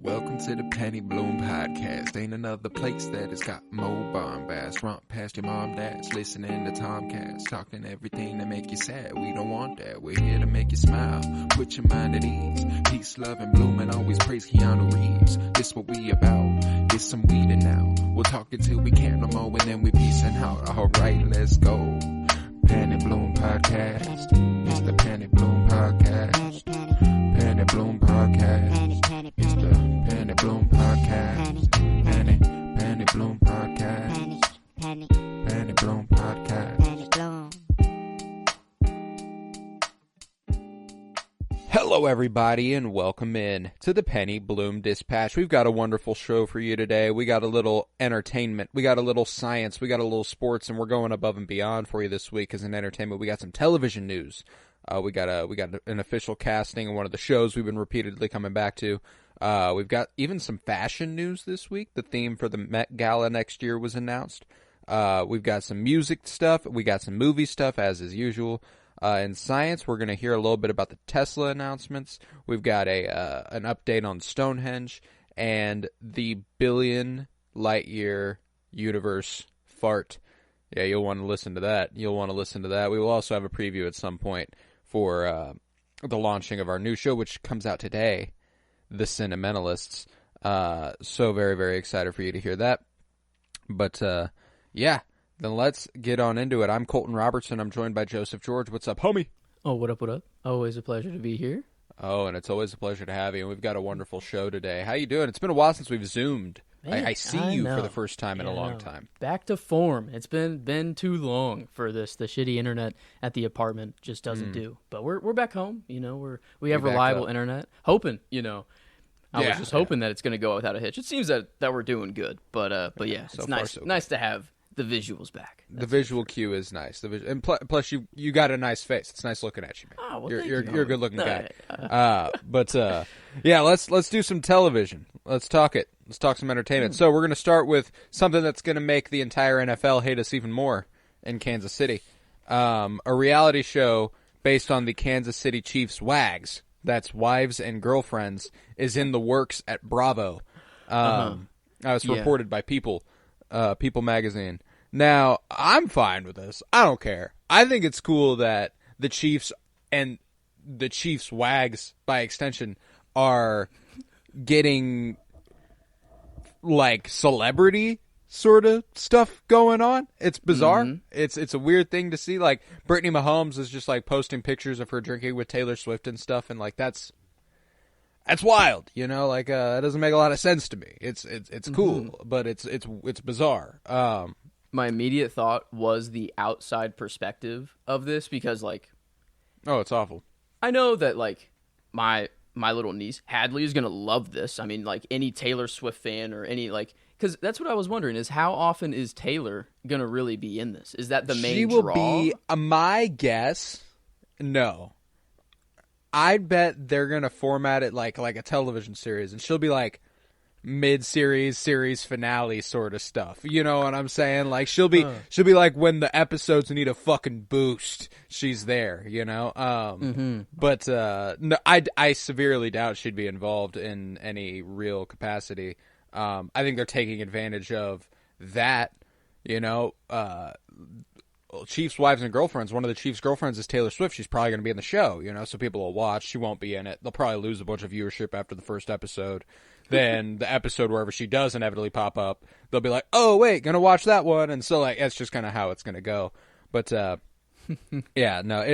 Welcome to the Penny Bloom Podcast. Ain't another place that has got more bombast. Romp past your mom, dad's listening to Tomcats. Talking everything to make you sad. We don't want that. We're here to make you smile. Put your mind at ease. Peace, love, and bloom, and always praise Keanu Reeves. This what we about. Get some weed in now. We'll talk until we can't no more, and then we peacing out. Alright, let's go. Penny Bloom Podcast. It's the Penny Bloom Podcast. Penny Bloom Podcast. It's the Penny Bloom Podcast. Penny Bloom Podcast. Penny Bloom Podcast. Hello, everybody, and welcome in to the Penny Bloom Dispatch. We've got a wonderful show for you today. We got a little entertainment, we got a little science, we got a little sports, and we're going above and beyond for you this week as an entertainment. We got some television news. We got an official casting of one of the shows we've been repeatedly coming back to. We've got even some fashion news this week. The theme for the Met Gala next year was announced. We've got some music stuff. We got some movie stuff, as is usual. In science, we're going to hear a little bit about the Tesla announcements. We've got an update on Stonehenge and the billion light year universe fart. Yeah, you'll want to listen to that. We will also have a preview at some point for the launching of our new show, which comes out today, The Cinementalists. So very, very excited for you to hear that. But, yeah, then let's get on into it. I'm Colton Robertson. I'm joined by Joseph George. What's up, homie? Oh, what up? Always a pleasure to be here. Oh, and it's always a pleasure to have you. And we've got a wonderful show today. How you doing? It's been a while since we've Zoomed. Man, I see you for the first time in a long time. Back to form. It's been too long for this. The shitty internet at the apartment just doesn't do. But we're back home. You know, we have reliable internet. Hoping, I was just hoping that it's going to go without a hitch. It seems that we're doing good. But yeah, it's nice to have the visuals back. The visual cue is nice. And plus you got a nice face. It's nice looking at you, man. Oh, well, you're a good looking guy. Yeah, let's do some television. Let's talk it. Let's talk some entertainment. So we're going to start with something that's going to make the entire NFL hate us even more in Kansas City. A reality show based on the Kansas City Chiefs WAGs, that's Wives and Girlfriends, is in the works at Bravo. It's reported by People magazine. Now, I'm fine with this. I don't care. I think it's cool that the Chiefs and the Chiefs WAGs, by extension, are getting like celebrity sort of stuff going on. It's bizarre. Mm-hmm. It's a weird thing to see. Like Brittany Mahomes is just like posting pictures of her drinking with Taylor Swift and stuff, and like that's wild, like that doesn't make a lot of sense to me. It's cool, but it's bizarre. My immediate thought was the outside perspective of this because it's awful. I know that my little niece Hadley is gonna love this. I mean, any Taylor Swift fan or any because that's what I was wondering is how often is Taylor gonna really be in this? Is that the main draw? She will be. My guess, no. I'd bet they're gonna format it like a television series, and she'll be like mid-series, series finale sort of stuff. You know what I'm saying? Like she'll be like when the episodes need a fucking boost, she's there. But no, I severely doubt she'd be involved in any real capacity. I think they're taking advantage of that. Chiefs, Wives, and Girlfriends. One of the Chiefs' girlfriends is Taylor Swift. She's probably going to be in the show, so people will watch. She won't be in it. They'll probably lose a bunch of viewership after the first episode. Then the episode wherever she does inevitably pop up, they'll be like, oh, wait, going to watch that one. And so, that's just kind of how it's going to go. But, yeah, no,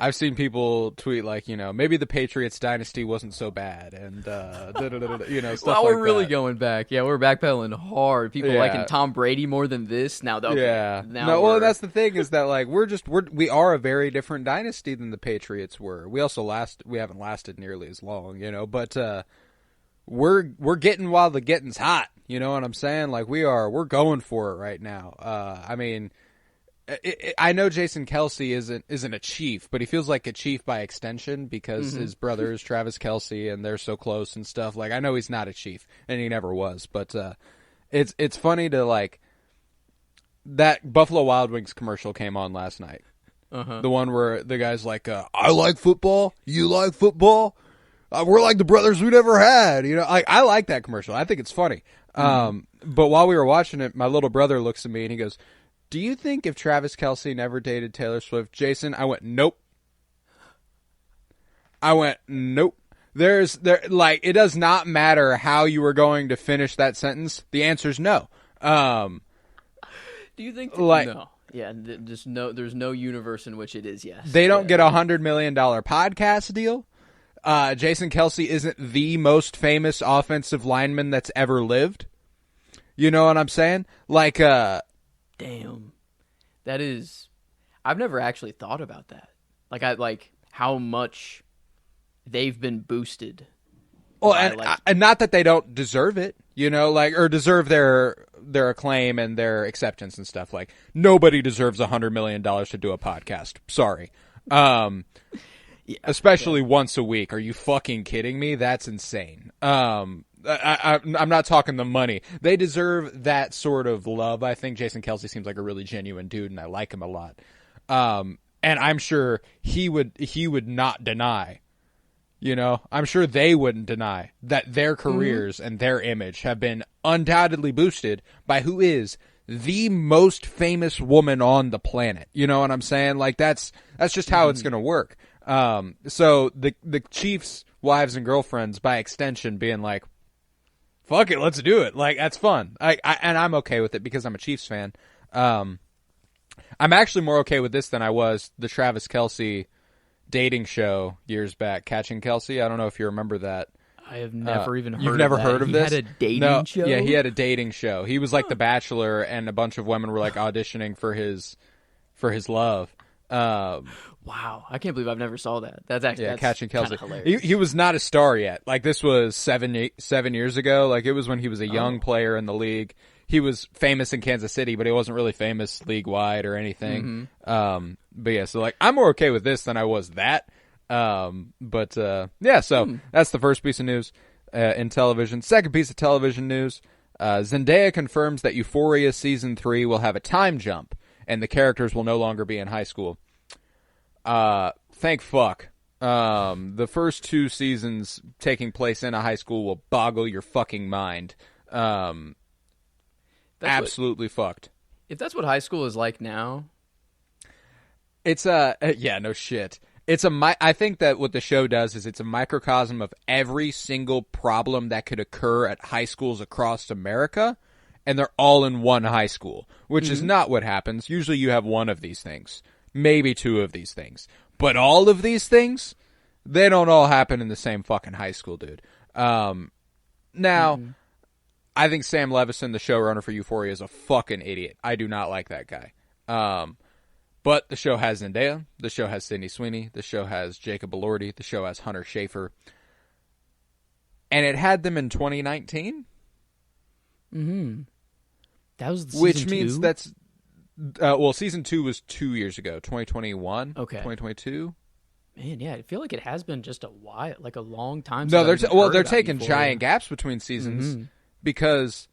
I've seen people tweet maybe the Patriots dynasty wasn't so bad, and stuff well, we're really going back. Yeah, we're backpedaling hard. People liking Tom Brady more than this. Now, well, that's the thing is that we are a very different dynasty than the Patriots were. We haven't lasted nearly as long, but we're getting while the getting's hot. You know what I'm saying? We're going for it right now. I mean. I know Jason Kelce isn't a Chief, but he feels like a Chief by extension because his brother is Travis Kelce and they're so close and stuff. I know he's not a Chief and he never was, but it's funny to that Buffalo Wild Wings commercial came on last night. The one where the guy's like, I like football, you like football. we're like the brothers we never had. You know, I like that commercial. I think it's funny. But while we were watching it, my little brother looks at me and he goes, "Do you think if Travis Kelce never dated Taylor Swift, Jason?" I went, "Nope." It does not matter how you were going to finish that sentence. The answer's no. Do you think no? Yeah, there's no universe in which it is yes. They don't get $100 million podcast deal. Jason Kelce isn't the most famous offensive lineman that's ever lived. You know what I'm saying? Like, damn, that is. I've never actually thought about that. Like how much they've been boosted. Well, and not that they don't deserve it, you know, like, or deserve their acclaim and their acceptance and stuff. Like, nobody deserves $100 million to do a podcast. Sorry. Especially once a week. Are you fucking kidding me? That's insane. I'm not talking the money. They deserve that sort of love. I think Jason Kelce seems like a really genuine dude, and I like him a lot. And I'm sure he would not deny. You know, I'm sure they wouldn't deny that their careers and their image have been undoubtedly boosted by who is the most famous woman on the planet. You know what I'm saying? Like, that's just how it's going to work. So the Chiefs' wives and girlfriends, by extension, being like, fuck it, let's do it. Like, that's fun. And I'm okay with it because I'm a Chiefs fan. I'm actually more okay with this than I was the Travis Kelce dating show years back, Catching Kelce. I don't know if you remember that. I have never even heard of that. You've never heard of this? He had a dating show? Yeah, he had a dating show. He was like The Bachelor, and a bunch of women were like auditioning for his love. Wow, I can't believe I've never saw that. That's actually Catching Kelce. Hilarious. He was not a star yet. Like, this was 7 years ago. Like, it was when he was a young player in the league. He was famous in Kansas City, but he wasn't really famous league-wide or anything. But yeah, so like, I'm more okay with this than I was that. So that's the first piece of news in television. Second piece of television news, Zendaya confirms that Euphoria Season 3 will have a time jump, and the characters will no longer be in high school. Thank fuck. The first 2 seasons taking place in a high school will boggle your fucking mind. Absolutely fucked. If that's what high school is like now, it's no shit. I think that what the show does is it's a microcosm of every single problem that could occur at high schools across America, and they're all in one high school, which is not what happens. Usually you have one of these things, maybe 2 of these things, but all of these things, they don't all happen in the same fucking high school, dude. Now, I think Sam Levinson, the showrunner for Euphoria, is a fucking idiot. I do not like that guy. But the show has Zendaya. The show has Sydney Sweeney. The show has Jacob Elordi. The show has Hunter Schafer. And it had them in 2019? That was season Which 2? means that's... season 2 was 2 years ago. 2021? Okay. 2022? Man, yeah, I feel like it has been just a while, like a long time No, since they're taking giant gaps between seasons because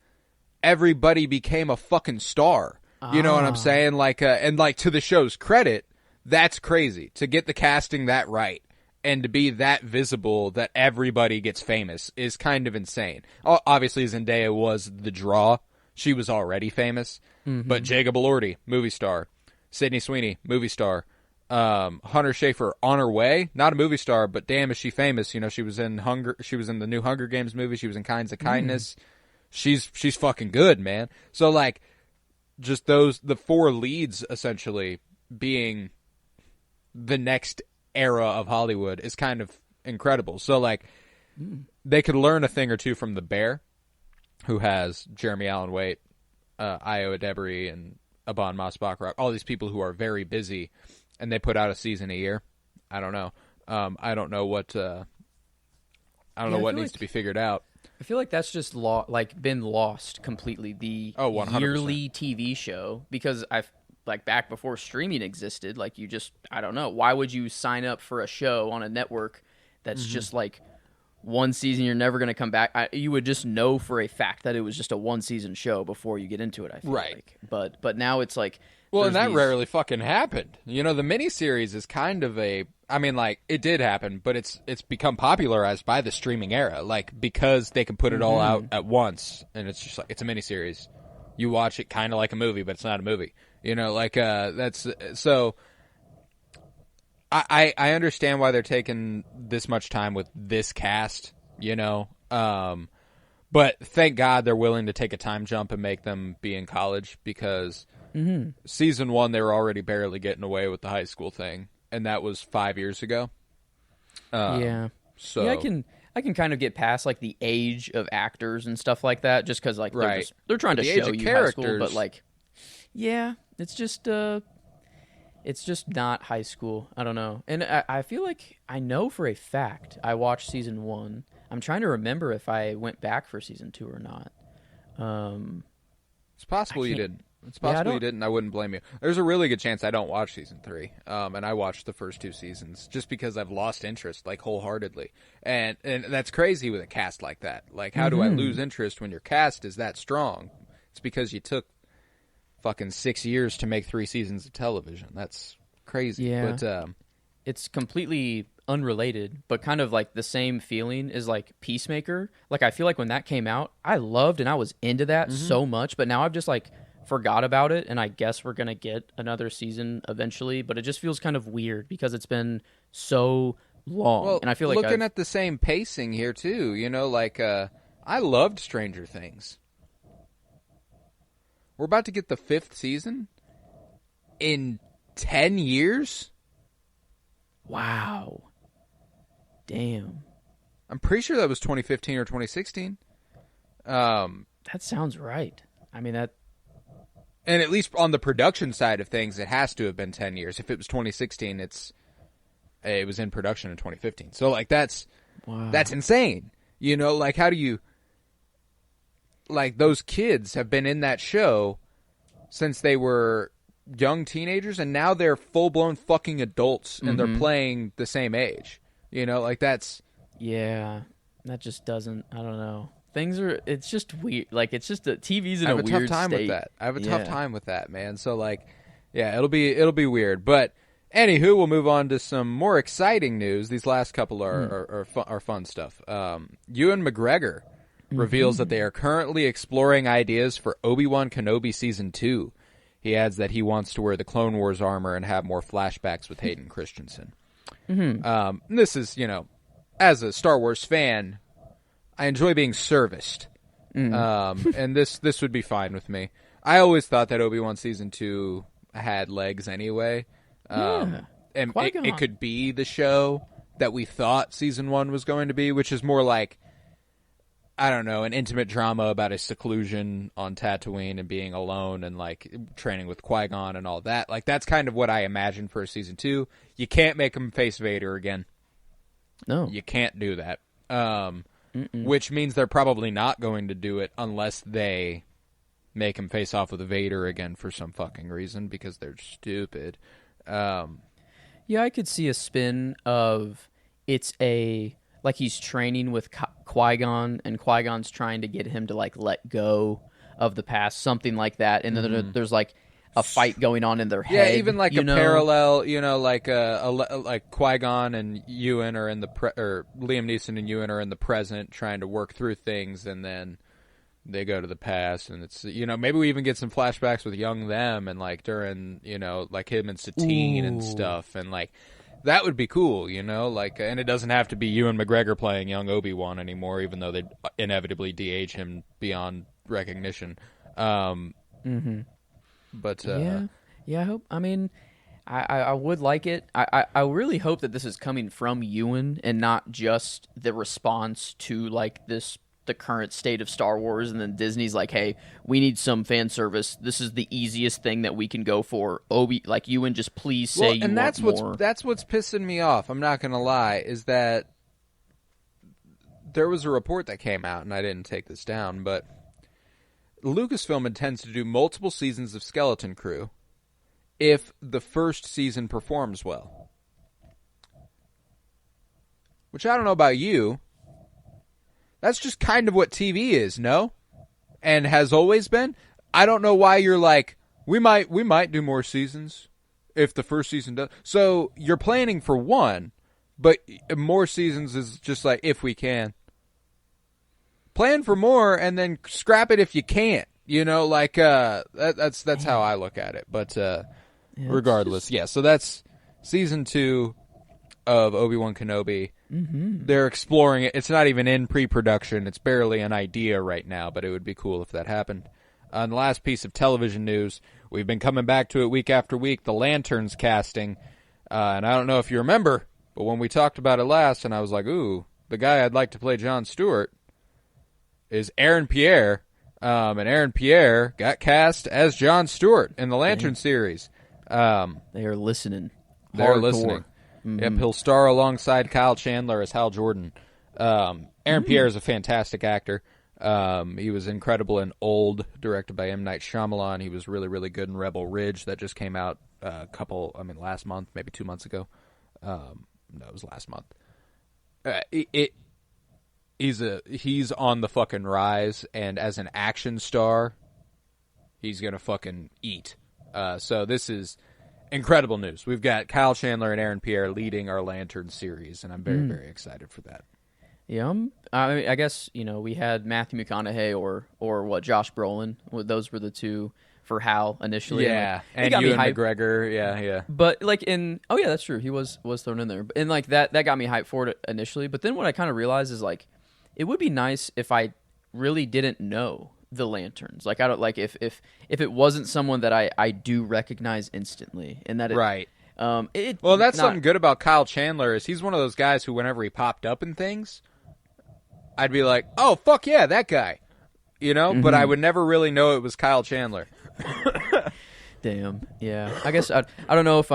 everybody became a fucking star. You know what I'm saying? Like, and like, to the show's credit, that's crazy to get the casting that right and to be that visible that everybody gets famous is kind of insane. Obviously, Zendaya was the draw; she was already famous. But Jacob Elordi, movie star; Sydney Sweeney, movie star; Hunter Schafer, on her way, not a movie star, but damn, is she famous? You know, she was in the new Hunger Games movie. She was in Kinds of Kindness. She's fucking good, man. So like, just the 4 leads essentially being the next era of Hollywood is kind of incredible. So like, they could learn a thing or two from The Bear, who has Jeremy Allen White, Io Adebri, and Aban Masbakra, all these people who are very busy, and they put out a season a year. I don't know. I don't know what needs to be figured out. I feel like that's just been lost completely. The 100%. Yearly TV show, because back before streaming existed, like, you just, I don't know, why would you sign up for a show on a network that's just like one season, you're never going to come back. You would just know for a fact that it was just a one-season show before you get into it, I feel like. But now it's like... Well, and that rarely fucking happened. You know, the miniseries is kind of it did happen, but it's become popularized by the streaming era, like, because they can put it all out at once, and it's just like, it's a miniseries. You watch it kind of like a movie, but it's not a movie. You know, like, that's... So, I understand why they're taking this much time with this cast, you know, but thank God they're willing to take a time jump and make them be in college, because... Season 1, they were already barely getting away with the high school thing, and that was 5 years ago. So yeah, I can kind of get past like the age of actors and stuff like that, just because like they're trying to show you high school, but like, yeah, it's just not high school. I don't know, and I feel like I know for a fact I watched season 1. I'm trying to remember if I went back for season 2 or not. It's possible you did. It's possible you didn't. I wouldn't blame you. There's a really good chance I don't watch season 3, and I watched the first 2 seasons just because I've lost interest, like, wholeheartedly. And that's crazy with a cast like that. Like, how do I lose interest when your cast is that strong? It's because you took fucking 6 years to make 3 seasons of television. That's crazy. Yeah. But it's completely unrelated, but kind of like the same feeling is like Peacemaker. Like, I feel like when that came out, I loved and I was into that so much, but now I've just like forgot about it, and I guess we're gonna get another season eventually, but it just feels kind of weird because it's been so long. Well, and I feel like looking at the same pacing here too, you know, like I loved Stranger Things. We're about to get the 5th season in 10 years. Wow. Damn. I'm pretty sure that was 2015 or 2016. That sounds right. I mean, that... And at least on the production side of things, it has to have been 10 years. If it was 2016, it was in production in 2015. So, like, that's insane. You know, like, how do you... Like, those kids have been in that show since they were young teenagers, and now they're full-blown fucking adults, and they're playing the same age. You know, like, that's... Yeah, that just doesn't... I don't know. It's just weird. Like, it's just TV's in a weird state. I have a tough time with that. I have a tough time with that, man. So, like, yeah, it'll be weird. But, anywho, we'll move on to some more exciting news. These last couple are fun stuff. Ewan McGregor reveals that they are currently exploring ideas for Obi-Wan Kenobi Season 2. He adds that he wants to wear the Clone Wars armor and have more flashbacks with Hayden Christensen. This is, you know, as a Star Wars fan... I enjoy being serviced, and this would be fine with me. I always thought that Obi-Wan Season 2 had legs anyway, and it could be the show that we thought Season 1 was going to be, which is more like, I don't know, an intimate drama about his seclusion on Tatooine and being alone and, like, training with Qui-Gon and all that. Like, that's kind of what I imagined for Season 2. You can't make him face Vader again. No. You can't do that. Which means they're probably not going to do it unless they make him face off with Vader again for some fucking reason, because they're stupid. Yeah, I could see a spin of like he's training with Qui-Gon, and Qui-Gon's trying to get him to like let go of the past, something like that, and then there's like a fight going on in their head. Yeah, even like parallel, you know, like like Qui-Gon and Ewan are in or Liam Neeson and Ewan are in the present trying to work through things, and then they go to the past, and it's, you know, maybe we even get some flashbacks with young them and like during, you know, like him and Satine and stuff, and like that would be cool, you know, like, and it doesn't have to be Ewan McGregor playing young Obi-Wan anymore, even though they'd inevitably de-age him beyond recognition. But yeah, I hope. I mean, I would like it. I really hope that this is coming from Ewan and not just the response to like the current state of Star Wars, and then Disney's like, hey, we need some fan service. This is the easiest thing that we can go for. Like Ewan, just please say you want more. That's what's pissing me off. I'm not gonna lie, is that there was a report that came out, and I didn't take this down, but Lucasfilm intends to do multiple seasons of Skeleton Crew if the first season performs well. Which I don't know about you, That's just kind of what TV is, no? And has always been. I don't know why you're like, we might do more seasons if the first season does. So you're planning for one, but more seasons is just like if we can. Plan for more and then scrap it if you can't. Like that's how I look at it. But regardless, yeah. So that's season 2 of Obi-Wan Kenobi. Mm-hmm. They're exploring it. It's not even in pre-production. It's barely an idea right now, but it would be cool if that happened. And the last piece of television news, we've been coming back to it week after week, the Lanterns casting. And I don't know if you remember, but when we talked about it last, and I was like, ooh, the guy I'd like to play John Stewart is Aaron Pierre. And Aaron Pierre got cast as John Stewart in the Lantern series. They are listening. They're listening. Mm-hmm. Yep, he'll star alongside Kyle Chandler as Hal Jordan. Aaron Pierre is a fantastic actor. He was incredible in Old, directed by M. Night Shyamalan. He was really, really good in Rebel Ridge, that just came out last month, maybe 2 months ago. No, it was last month. He's on the fucking rise, and as an action star, he's gonna fucking eat. So this is incredible news. We've got Kyle Chandler and Aaron Pierre leading our Lantern series, and I'm very, very excited for that. Yeah, I guess we had Matthew McConaughey or Josh Brolin. Those were the two for Hal initially. Yeah, and Ewan McGregor. Yeah. But that's true. He was thrown in there, and like that got me hyped for it initially. But then what I kind of realized is like it would be nice if I really didn't know the Lanterns. Like I don't like if it wasn't someone that I do recognize instantly, and that right. That's something good about Kyle Chandler is he's one of those guys who whenever he popped up in things, I'd be like, oh fuck yeah, that guy, But I would never really know it was Kyle Chandler. Damn. Yeah. I guess I don't know if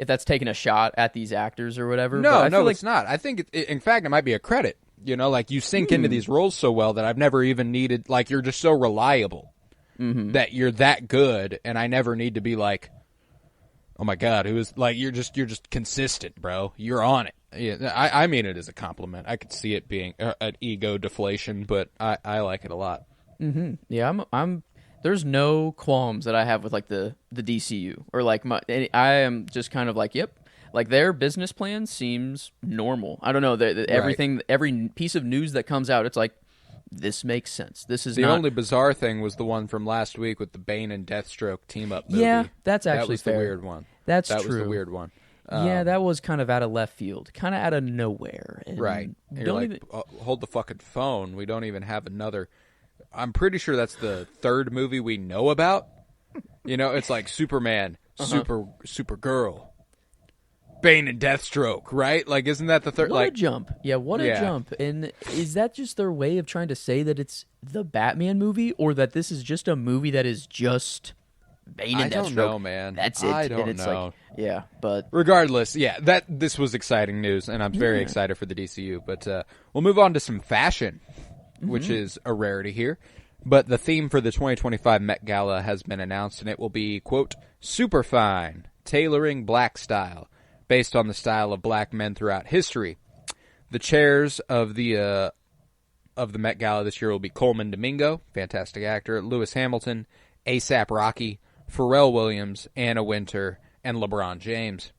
that's taking a shot at these actors or whatever. No, but it's not. I think in fact it might be a credit. Like you sink into these roles so well that I've never even needed. Like you're just so reliable that you're that good, and I never need to be like, oh my god, who is like you're just consistent, bro. You're on it. Yeah, I mean it as a compliment. I could see it being an ego deflation, but I like it a lot. Mm-hmm. Yeah, I'm. There's no qualms that I have with like the DCU or like I am just kind of like, yep, like their business plan seems normal. I don't know everything, right. Every piece of news that comes out, it's like this makes sense. This is the only bizarre thing was the one from last week with the Bane and Deathstroke team up movie. Yeah, that's actually fair. The weird one. That true. was the weird one. Yeah, that was kind of out of left field, kind of out of nowhere. And right. And you're like, hold the fucking phone. We don't even have another. I'm pretty sure that's the third movie we know about. It's like Superman, Supergirl, Bane and Deathstroke, right? Like, isn't that the third? What a jump. Yeah, what a jump. And is that just their way of trying to say that it's the Batman movie, or that this is just a movie that is just Bane and Deathstroke? I don't know, man. That's it. I don't know. Like, yeah, but regardless, this was exciting news, and I'm very excited for the DCU. But we'll move on to some fashion, which is a rarity here. But the theme for the 2025 Met Gala has been announced, and it will be, quote, Superfine, Tailoring Black Style, based on the style of black men throughout history. The chairs of the Met Gala this year will be Colton Domingo, fantastic actor, Lewis Hamilton, A$AP Rocky, Pharrell Williams, Anna Wintour, and LeBron James.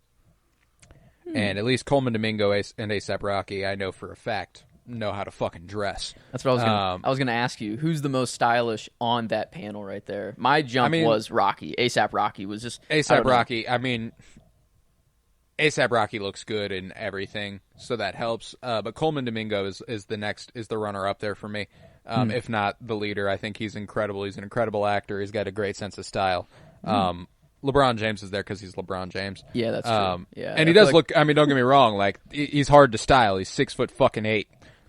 And at least Colton Domingo and A$AP Rocky, I know for a fact, know how to fucking dress. That's what I was gonna ask you. Who's the most stylish on that panel right there? My jump was Rocky. A$AP Rocky was just A$AP Rocky. I mean, A$AP Rocky looks good in everything, so that helps. But Colton Domingo is the runner up there for me. If not the leader. I think he's incredible. He's an incredible actor. He's got a great sense of style. LeBron James is there because he's LeBron James. Yeah, that's true. Yeah, and he does look. I mean, don't get me wrong. Like he's hard to style. He's 6'8",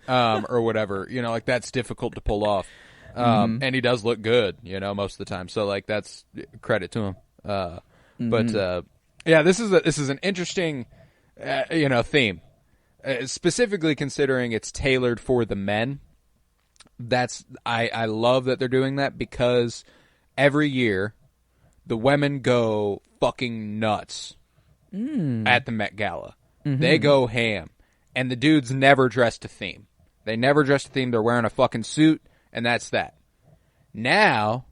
or whatever. Like that's difficult to pull off. And he does look good. Most of the time. So like that's credit to him. But this is an interesting theme. Specifically considering it's tailored for the men. I love that they're doing that because every year the women go fucking nuts at the Met Gala. They go ham, and the dudes never dress to theme. They never dressed a theme. They're wearing a fucking suit, and that's that. Now,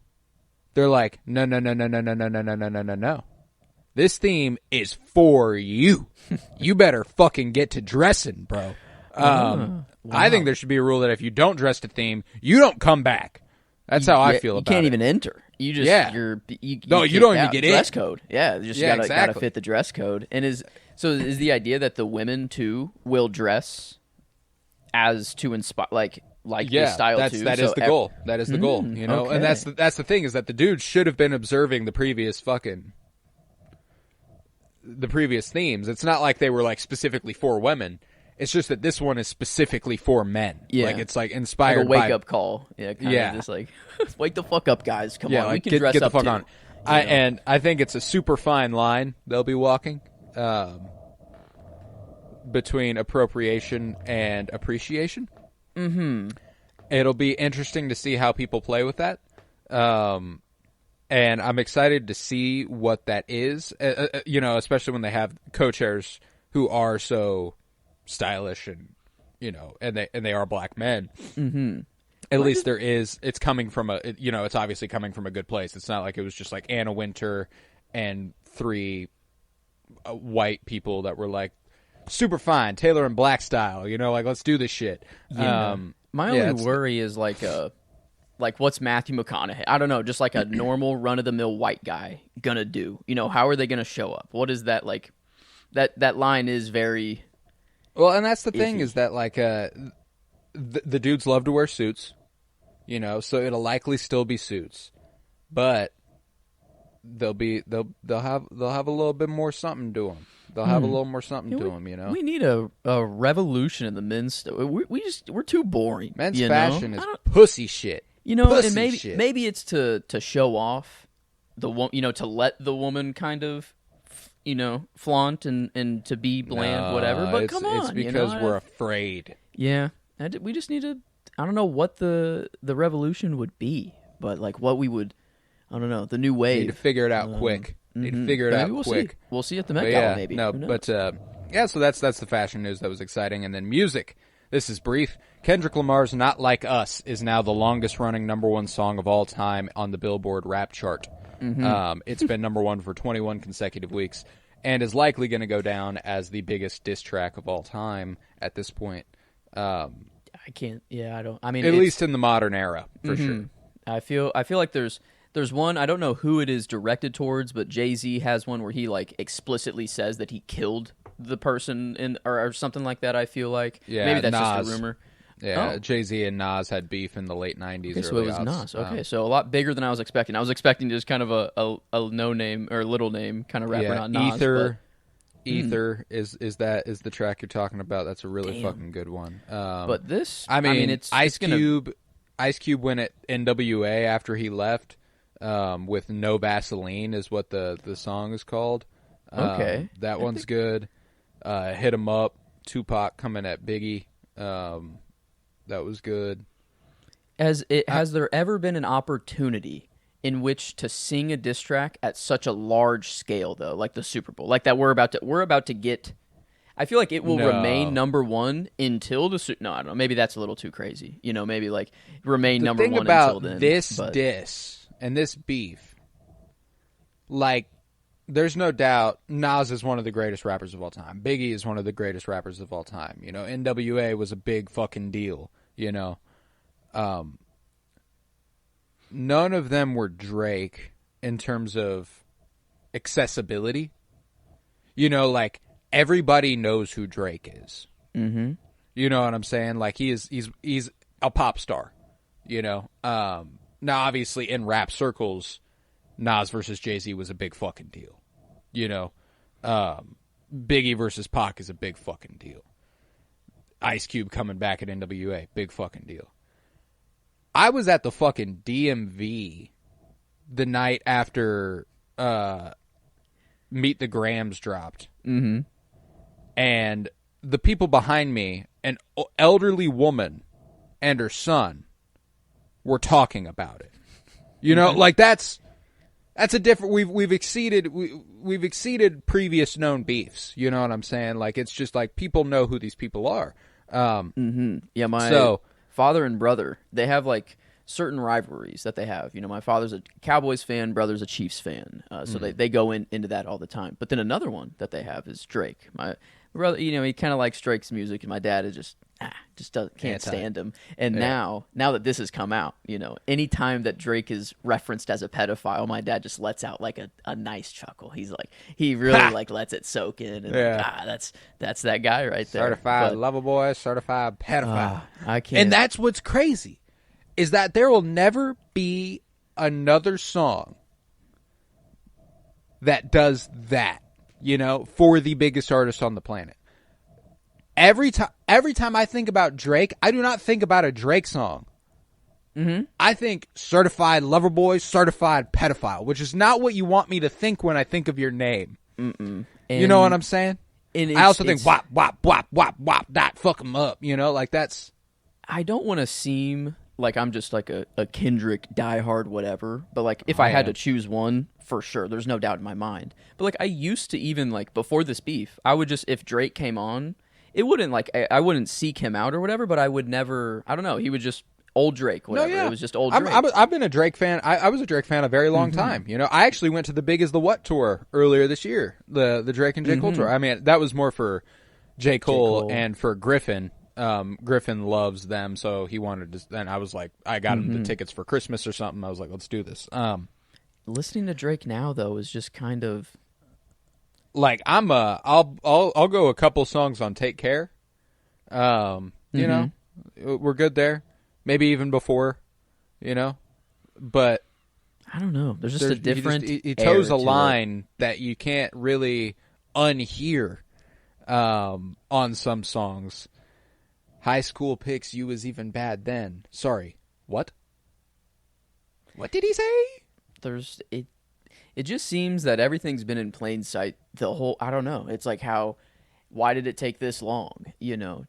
they're like, no. This theme is for you. You better fucking get to dressing, bro. Wow. I think there should be a rule that if you don't dress to theme, you don't come back. That's how I feel about it. You can't even enter. You just you don't even get in. Dress code. Yeah, you just gotta fit the dress code. And is the idea that the women too will dress as to inspire like the style too? That is the goal. That is the goal. You know, okay. And that's the thing is that the dudes should have been observing the previous themes. It's not like they were like specifically for women. It's just that this one is specifically for men. Yeah. Like it's like inspired like a wake up call. Yeah, kind of just like wake the fuck up, guys. Come on, we can dress get up the fuck too. on. And I think it's a super fine line they'll be walking between appropriation and appreciation. Mm-hmm. It'll be interesting to see how people play with that. And I'm excited to see what that is. You know, especially when they have co-chairs who are so stylish and they are black men. Mm-hmm. At least there is. It's coming from it's obviously coming from a good place. It's not like it was just like Anna Wintour and 3 white people that were like Superfine, Tailoring Black Style. You know, like let's do this shit. Yeah. My only worry is like what's Matthew McConaughey? I don't know, just like a normal run of the mill white guy gonna do. You know, how are they gonna show up? What is that like? That line is very. Well, and that's the thing iffy. is that like the dudes love to wear suits, you know, so it'll likely still be suits, but they'll have a little bit more something to them. They'll have a little more something to them, you know. We need a revolution in the men's stuff. We're too boring. Men's fashion is pussy shit. You know, pussy and shit. maybe it's to show off the woman, you know, to let the woman kind of. You know, flaunt and to be bland, whatever. But come on, it's because we're afraid. Yeah, we just need to. I don't know what the revolution would be, but like what we would. I don't know the new wave. Need to figure it out quick. Need to figure it out quick. We'll see at the Met Gala, maybe. No, but so that's the fashion news that was exciting, and then music. This is brief. Kendrick Lamar's "Not Like Us" is now the longest running #1 song of all time on the Billboard Rap Chart. Mm-hmm. It's been #1 for 21 consecutive weeks and is likely going to go down as the biggest diss track of all time at this point. I can't. Yeah, I don't. I mean, at least in the modern era, for sure. I feel like there's one. I don't know who it is directed towards, but Jay-Z has one where he like explicitly says that he killed the person or something like that. I feel like maybe that's Nas. just a rumor. Yeah, Jay-Z and Nas had beef in the late 90s. Okay, so it was aughts. Nas. Okay, so a lot bigger than I was expecting. I was expecting just kind of a no-name or little name kind of rapper, not Nas. Ether is the track you're talking about. That's a really fucking good one. But this, I mean it's Ice Cube went at NWA after he left with No Vaseline is what the song is called. Okay. That one's good. Hit 'Em Up, Tupac coming at Biggie. That was good. Has there ever been an opportunity in which to sing a diss track at such a large scale, though, like the Super Bowl, like that we're about to get? I feel like it will remain #1 until the no, I don't know. Maybe that's a little too crazy. You know, maybe like remain #1 until then. The thing about this diss and this beef, like, there's no doubt Nas is one of the greatest rappers of all time. Biggie is one of the greatest rappers of all time. You know, NWA was a big fucking deal. You know, none of them were Drake in terms of accessibility. You know, like everybody knows who Drake is. Mm-hmm. You know what I'm saying? Like he's a pop star. You know, now obviously in rap circles, Nas versus Jay-Z was a big fucking deal. You know, Biggie versus Pac is a big fucking deal. Ice Cube coming back at NWA, big fucking deal. I was at the fucking DMV the night after Meet the Grams dropped. Mm-hmm. And the people behind me, an elderly woman and her son, were talking about it. You know, like that's a different. We've exceeded previous known beefs. You know what I'm saying? Like it's just like people know who these people are. Yeah, my father and brother, they have like certain rivalries that they have. You know, my father's a Cowboys fan, brother's a Chiefs fan, so they go into that all the time. But then another one that they have is Drake. My brother, you know, he kind of likes Drake's music, and my dad is just can't stand him. And now that this has come out, you know, anytime that Drake is referenced as a pedophile, my dad just lets out like a nice chuckle. He's like, he really like lets it soak in, and that's that guy right there. Certified lover boy, certified pedophile. I can't. And that's what's crazy. Is that there will never be another song that does that, you know, for the biggest artist on the planet. Every time I think about Drake, I do not think about a Drake song. Mm-hmm. I think certified lover boy, certified pedophile, which is not what you want me to think when I think of your name. You know what I'm saying? I also think wop, wop, wop, wop, wop, that fuck him up, you know, like that's... I don't want to seem like I'm just like a Kendrick diehard whatever, but like if I had to choose one, for sure, there's no doubt in my mind. But like I used to even like before this beef, I would just, if Drake came on, it wouldn't like, I wouldn't seek him out or whatever, but I would never, I don't know, he would just, old Drake, whatever. It was just old Drake. I've been a Drake fan. I was a Drake fan a very long time. You know, I actually went to the Big Is the What tour earlier this year, the Drake and J. Cole tour. I mean, that was more for J. Cole and for Griffin. Griffin loves them, so he wanted to. And I was like, I got him the tickets for Christmas or something. I was like, let's do this. Listening to Drake now though is just kind of like I'll go a couple songs on Take Care. You know, we're good there. Maybe even before, you know, but I don't know. There's just a different. He toes a line that you can't really unhear on some songs. High school pics, you was even bad then. Sorry, what? What did he say? It just seems that everything's been in plain sight. The whole, I don't know. It's like why did it take this long, you know,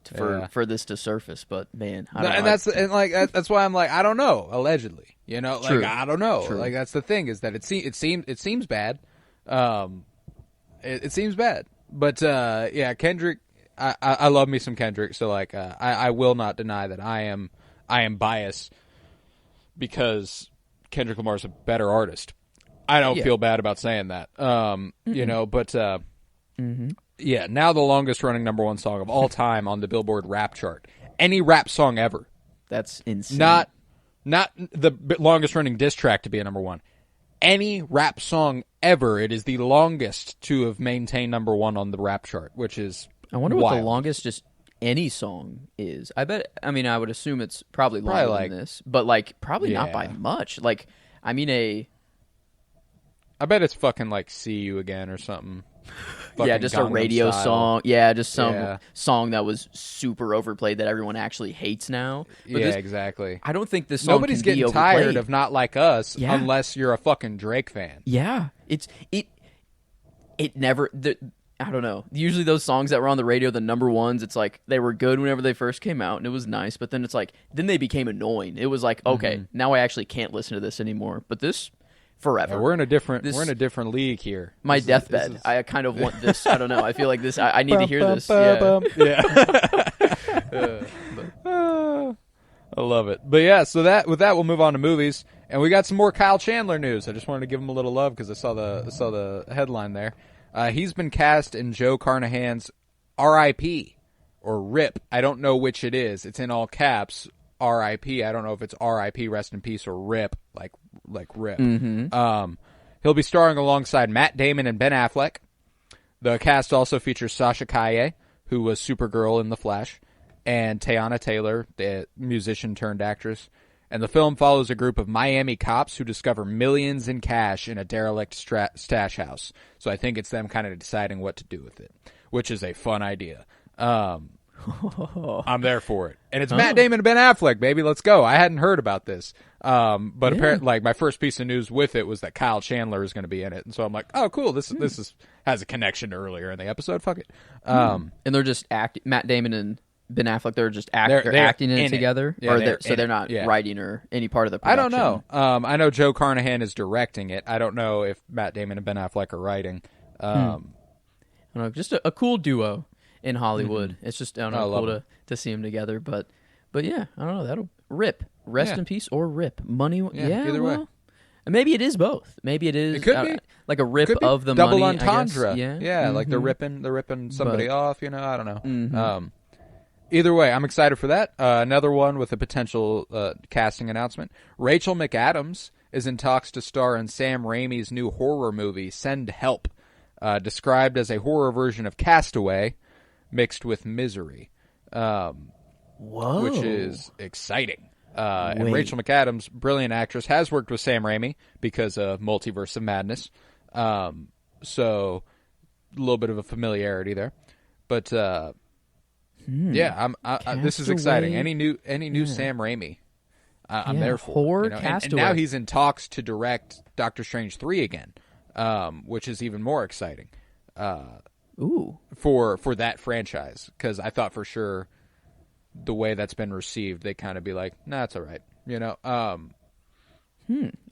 for this to surface? But man, I don't know. That's why I'm like, I don't know. Allegedly, you know, like I don't know. True. Like that's the thing is that it seems bad. It seems bad, but yeah, Kendrick. I love me some Kendrick, so like I will not deny that I am biased because Kendrick Lamar is a better artist. I don't feel bad about saying that, you know, but yeah, now the longest running #1 song of all time on the Billboard Rap Chart, any rap song ever. That's insane. Not the longest running diss track to be a #1. Any rap song ever, it is the longest to have maintained #1 on the Rap Chart, which is. I wonder what the longest just any song is. I would assume it's probably longer than this, but like probably not by much. Like, I mean I bet it's fucking like "See You Again" or something. Yeah, just Gangnam a radio Style. Song. Yeah, just some song that was super overplayed that everyone actually hates now. But exactly. I don't think this song Nobody's can getting be tired of Not Like Us unless you're a fucking Drake fan. Yeah, it never. I don't know. Usually those songs that were on the radio, the #1s, it's like they were good whenever they first came out and it was nice, but then it's like then they became annoying. It was like, okay, now I actually can't listen to this anymore. But this forever. Yeah, we're in a different league here. My deathbed. I kind of want this. I don't know. I feel like this I need to hear this. Yeah. I love it. But yeah, so with that we'll move on to movies. And we got some more Kyle Chandler news. I just wanted to give him a little love because I saw the headline there. He's been cast in Joe Carnahan's R.I.P. or R.I.P. I don't know which it is. It's in all caps. R.I.P. I don't know if it's R.I.P. Rest in Peace or R.I.P. like R.I.P. He'll be starring alongside Matt Damon and Ben Affleck. The cast also features Sasha Calle, who was Supergirl in The Flash, and Teyana Taylor, the musician turned actress. And the film follows a group of Miami cops who discover millions in cash in a derelict stash house. So I think it's them kind of deciding what to do with it, which is a fun idea. I'm there for it. And it's Matt Damon and Ben Affleck, baby. Let's go. I hadn't heard about this. But apparently, like, my first piece of news with it was that Kyle Chandler is going to be in it. And so I'm like, oh, cool. This has a connection to earlier in the episode. Fuck it. And they're just Matt Damon and Ben Affleck, they're just they're acting in it together? Yeah, or they're not writing or any part of the production? I don't know. I know Joe Carnahan is directing it. I don't know if Matt Damon and Ben Affleck are writing. I don't know, just a cool duo. in Hollywood. It's just, I don't know, cool to see them together. But yeah, I don't know. That'll rip. Rest in peace or rip. Money. Yeah, either way. Maybe it is both. Maybe it is. It could be like a rip of the double money. Double entendre. Yeah, like they're ripping somebody off. You know, I don't know. Either way, I'm excited for that. Another one with a potential casting announcement. Rachel McAdams is in talks to star in Sam Raimi's new horror movie, Send Help, described as a horror version of Castaway mixed with Misery, which is exciting. And Rachel McAdams, brilliant actress, has worked with Sam Raimi because of Multiverse of Madness. So a little bit of a familiarity there. But yeah, this is exciting. Any new Sam Raimi, I'm there for. Horror, you know? And now he's in talks to direct Doctor Strange 3 again, which is even more exciting. For that franchise, because I thought for sure the way that's been received, they kind of be like, nah, it's all right, you know. I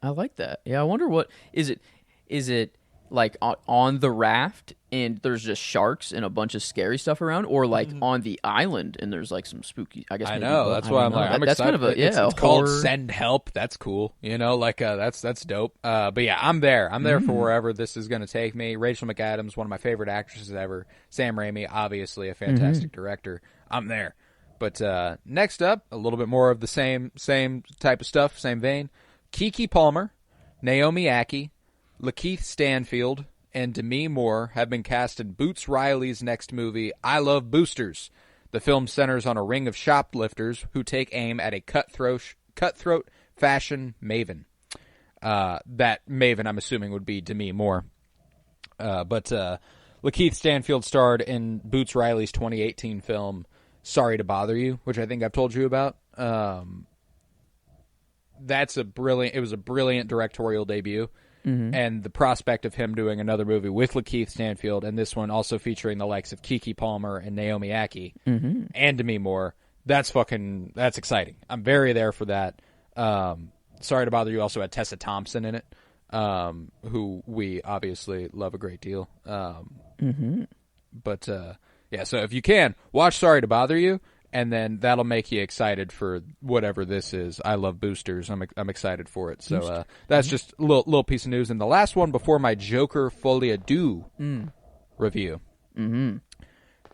like that. Yeah, I wonder what is it. Is it like on the raft and there's just sharks and a bunch of scary stuff around, or like on the island and there's like some spooky? I guess I know that's why I'm like, I'm that's excited. Kind of a it's called Send Help. That's cool. You know, like that's dope. But yeah, I'm there. I'm there for wherever this is going to take me. Rachel McAdams, one of my favorite actresses ever. Sam Raimi, obviously a fantastic director. I'm there. But next up, a little bit more of the same type of stuff, same vein. Keke Palmer, Naomi Ackie, LaKeith Stanfield, and Demi Moore have been cast in Boots Riley's next movie, I Love Boosters. The film centers on a ring of shoplifters who take aim at a cutthroat fashion maven. That maven, I'm assuming, would be Demi Moore. But LaKeith Stanfield starred in Boots Riley's 2018 film, Sorry to Bother You, which I think I've told you about. It was a brilliant directorial debut. And the prospect of him doing another movie with LaKeith Stanfield, and this one also featuring the likes of Keke Palmer and Naomi Ackie and Demi Moore, that's exciting. I'm very there for that. Sorry to Bother You also had Tessa Thompson in it, who we obviously love a great deal. But yeah, so if you can, watch Sorry to Bother You, and then that'll make you excited for whatever this is. I Love Boosters. I'm excited for it. So that's just a little piece of news. And the last one before my Joker Folie à Deux review.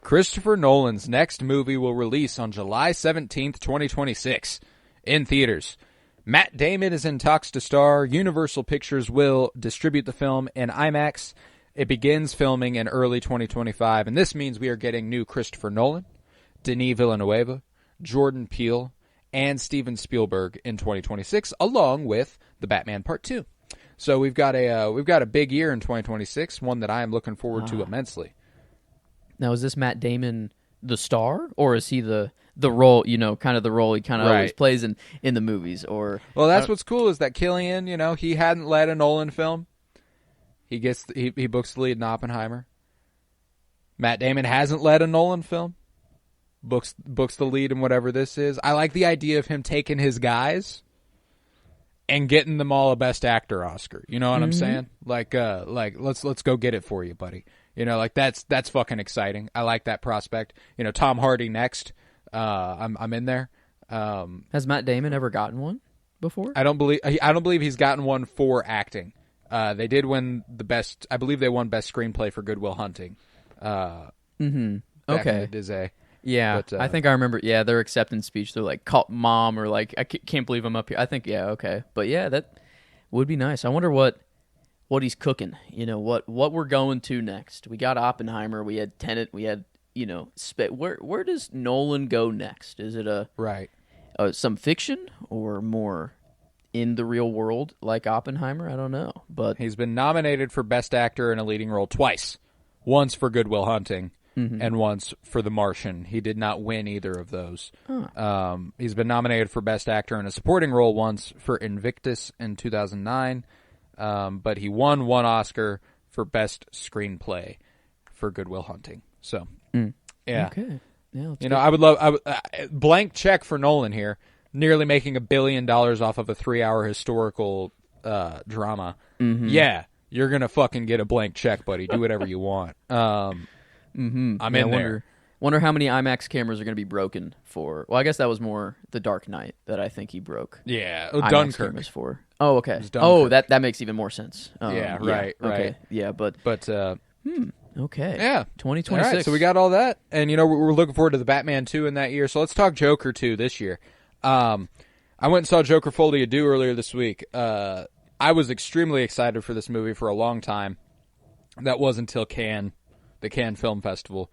Cristopher Nolan's next movie will release on July 17th, 2026 in theaters. Matt Damon is in talks to star. Universal Pictures will distribute the film in IMAX. It begins filming in early 2025, and this means we are getting new Christopher Nolan, Denis Villeneuve, Jordan Peele, and Steven Spielberg in 2026, along with The Batman Part 2. So we've got a big year in 2026, one that I am looking forward to immensely. Now, is this Matt Damon the star, or is he the role, you know, kind of the role he kind of always plays in the movies? Or well, that's what's cool is that Killian, you know, he hadn't led a Nolan film. He books the lead in Oppenheimer. Matt Damon hasn't led a Nolan film. Books the lead in whatever this is. I like the idea of him taking his guys and getting them all a Best Actor Oscar. You know what I'm saying? Like let's go get it for you, buddy. You know, like that's fucking exciting. I like that prospect. You know, Tom Hardy next. I'm in there. Has Matt Damon ever gotten one before? I don't believe he's gotten one for acting. They did win the best. I believe they won Best Screenplay for Good Will Hunting. Okay. Yeah, but, I think I remember. Yeah, their acceptance speech. They're like, "Call mom," or like, "I can't believe I'm up here." I think, yeah, okay, but yeah, that would be nice. I wonder what he's cooking. You know, what we're going to next. We got Oppenheimer. We had Tenet. We had, you know, where does Nolan go next? Is it some fiction or more in the real world like Oppenheimer? I don't know, but he's been nominated for Best Actor in a leading role twice. Once for Good Will Hunting. And once for The Martian. He did not win either of those. He's been nominated for Best Actor in a Supporting Role once for Invictus in 2009, but he won one Oscar for Best Screenplay for Good Will Hunting. So, yeah. Okay. Yeah, you know, I would blank check for Nolan here, nearly making $1 billion off of a 3-hour historical drama. Yeah, you're going to fucking get a blank check, buddy. Do whatever you want. I'm in there. Wonder how many IMAX cameras are going to be broken for. Well, I guess that was more The Dark Knight that I think he broke. Yeah, IMAX Dunkirk cameras for. Oh, okay. Oh, that makes even more sense. Yeah, right. Okay. Yeah, but okay. Yeah, 2026. All right, so we got all that, and we're looking forward to the Batman 2 in that year. So let's talk Joker 2 this year. I went and saw Joker FOLIE A DEUX earlier this week. I was extremely excited for this movie for a long time. That was until Cannes, the Cannes Film Festival,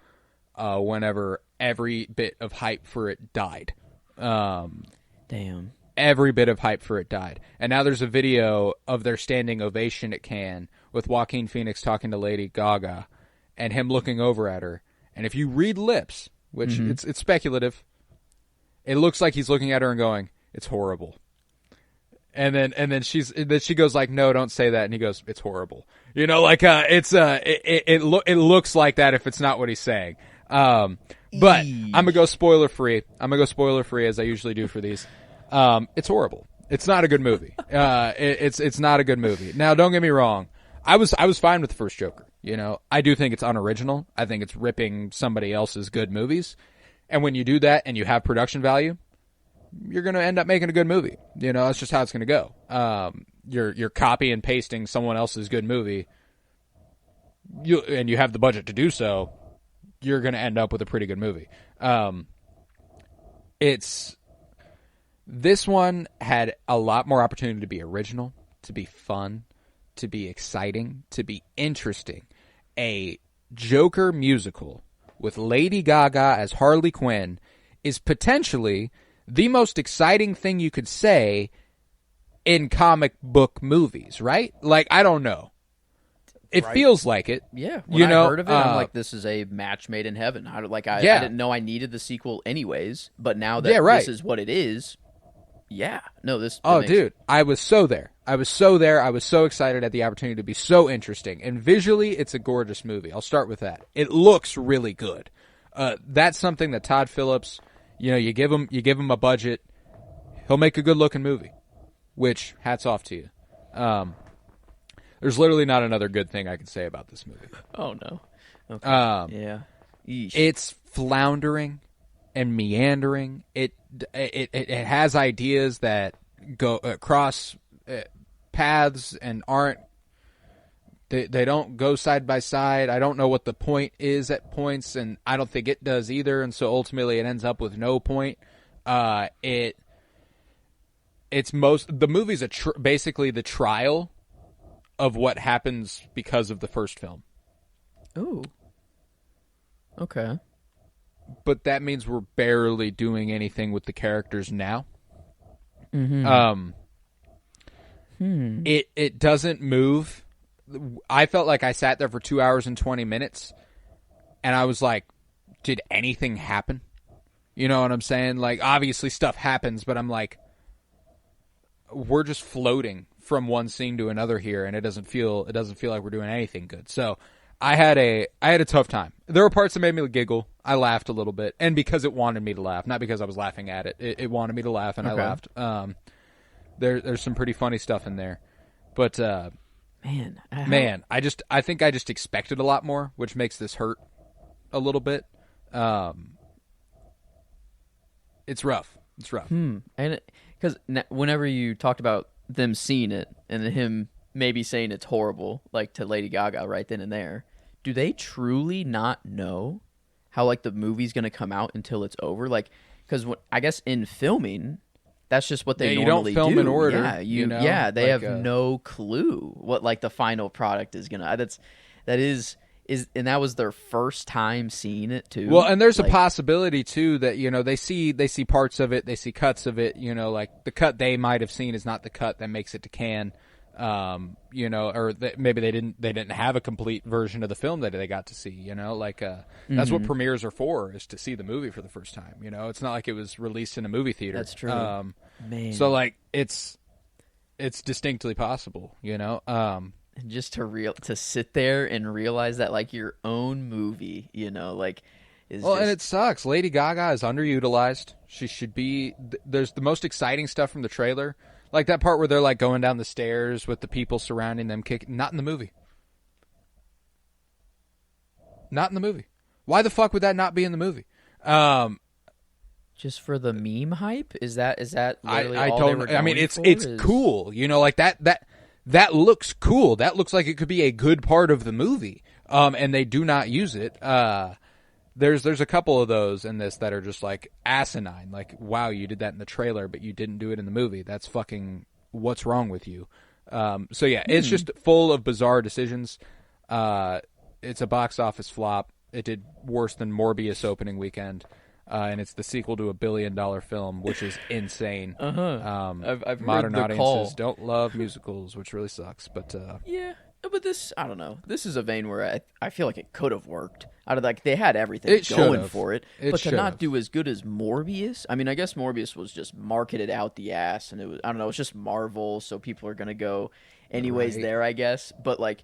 whenever every bit of hype for it died. Damn. Every bit of hype for it died. And now there's a video of their standing ovation at Cannes with Joaquin Phoenix talking to Lady Gaga and him looking over at her. And if you read lips, which it's speculative, it looks like he's looking at her and going, "It's horrible." And then she goes like, "No, don't say that." And he goes, "It's horrible." It looks like that if it's not what he's saying. But I'm gonna go spoiler free. As I usually do for these. It's horrible. It's not a good movie. It's not a good movie. Now, don't get me wrong. I was fine with the first Joker. I do think it's unoriginal. I think it's ripping somebody else's good movies. And when you do that and you have production value, you're going to end up making a good movie. That's just how it's going to go. You're copy and pasting someone else's good movie, and you have the budget to do so, you're going to end up with a pretty good movie. This one had a lot more opportunity to be original, to be fun, to be exciting, to be interesting. A Joker musical with Lady Gaga as Harley Quinn is potentially the most exciting thing you could say in comic book movies, right? Like, I don't know. It feels like it. Yeah. When I heard of it, I'm like, this is a match made in heaven. I didn't know I needed the sequel anyways, but now that this is what it is, dude, I was so there. I was so excited at the opportunity to be so interesting. And visually, it's a gorgeous movie. I'll start with that. It looks really good. That's something that Todd Phillips, you give him a budget, he'll make a good looking movie. Which, hats off to you. There's literally not another good thing I can say about this movie. Oh no. Okay. Yeah. Yeesh. It's floundering and meandering. It has ideas that go across paths and aren't. They don't go side by side. I don't know what the point is at points, and I don't think it does either. And so ultimately, it ends up with no point. The movie's basically the trial of what happens because of the first film. Ooh. Okay. But that means we're barely doing anything with the characters now. Mm-hmm. It doesn't move. I felt like I sat there for 2 hours and 20 minutes, and I was like, did anything happen? You know what I'm saying? Like, obviously stuff happens, but I'm like, we're just floating from one scene to another here, and it doesn't feel like we're doing anything good. So I had a tough time. There were parts that made me giggle. I laughed a little bit, and because it wanted me to laugh, not because I was laughing at it. It wanted me to laugh, and I laughed. There's some pretty funny stuff in there, but man, I think I just expected a lot more, which makes this hurt a little bit. It's rough. And because whenever you talked about them seeing it and him maybe saying it's horrible, like to Lady Gaga right then and there, do they truly not know how like the movie's going to come out until it's over? Like, because I guess in filming, that's just what they normally do. You don't film in order. Yeah, they have no clue what like the final product is gonna. That was their first time seeing it too. Well, and there's a possibility too that they see parts of it, they see cuts of it. Like the cut they might have seen is not the cut that makes it to Cannes. Or maybe they didn't have a complete version of the film that they got to see. That's what premieres are for, is to see the movie for the first time. It's not like it was released in a movie theater. That's true. Man. So like it's distinctly possible. And just to sit there and realize that like your own movie, is and it sucks. Lady Gaga is underutilized. She should be. There's the most exciting stuff from the trailer. Like that part where they're like going down the stairs with the people surrounding them kicking. Not in the movie. Why the fuck would that not be in the movie? Just for the meme hype? Is that literally I all don't. they were going I mean, it's for? cool. You know, like that looks cool. That looks like it could be a good part of the movie. And they do not use it. There's a couple of those in this that are just like asinine. Like, wow, you did that in the trailer, but you didn't do it in the movie. That's fucking. What's wrong with you? So yeah, it's just full of bizarre decisions. It's a box office flop. It did worse than Morbius opening weekend. And it's the sequel to $1 billion film, which is insane. I've modern heard the audiences call. don't love musicals, which really sucks. But Yeah, but this, I don't know. This is a vein where I feel like it could have worked. Out of like they had everything going for it, but to not do as good as Morbius. I mean, I guess Morbius was just marketed out the ass, and it was, I don't know, it's just Marvel, so people are gonna go anyways there, I guess. But like,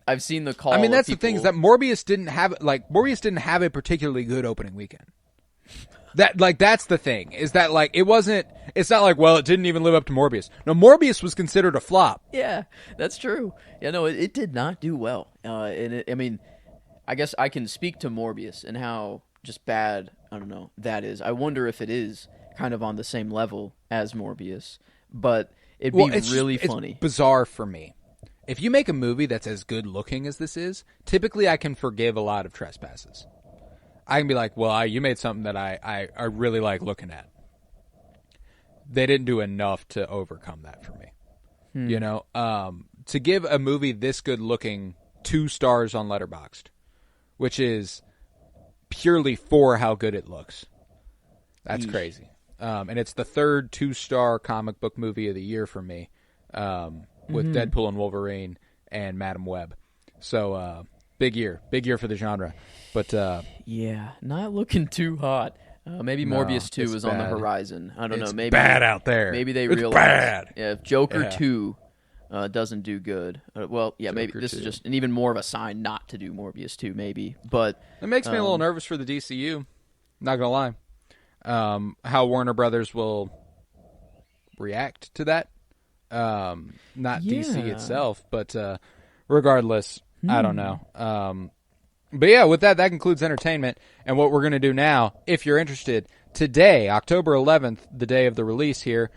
I've seen the call. I mean, that's the thing is that Morbius didn't have a particularly good opening weekend. That's the thing, is that like it's not like, well, it didn't even live up to Morbius. No, Morbius was considered a flop. Yeah, that's true. Yeah, no, it did not do well. I mean, I guess I can speak to Morbius and how just bad, I don't know, that is. I wonder if it is kind of on the same level as Morbius, but it'd be really funny. It's bizarre for me. If you make a movie that's as good looking as this is, typically I can forgive a lot of trespasses. I can be like, well, you made something that I really like looking at. They didn't do enough to overcome that for me. You know, to give a movie this good looking 2 stars on Letterboxd, which is purely for how good it looks. That's crazy. And it's the third 2-star comic book movie of the year for me, with Deadpool and Wolverine and Madam Web. So, big year for the genre. But yeah, not looking too hot. Maybe Morbius 2 is on the horizon. I don't know. Maybe bad out there. Maybe they realize bad. Yeah, if Joker 2 doesn't do good. Well, yeah, maybe this is just an even more of a sign not to do Morbius 2, maybe. But it makes me a little nervous for the DCU. Not gonna lie. How Warner Brothers will react to that. Not DC itself, but regardless, I don't know. But yeah, with that concludes entertainment. And what we're going to do now, if you're interested, today, October 11th, the day of the release here,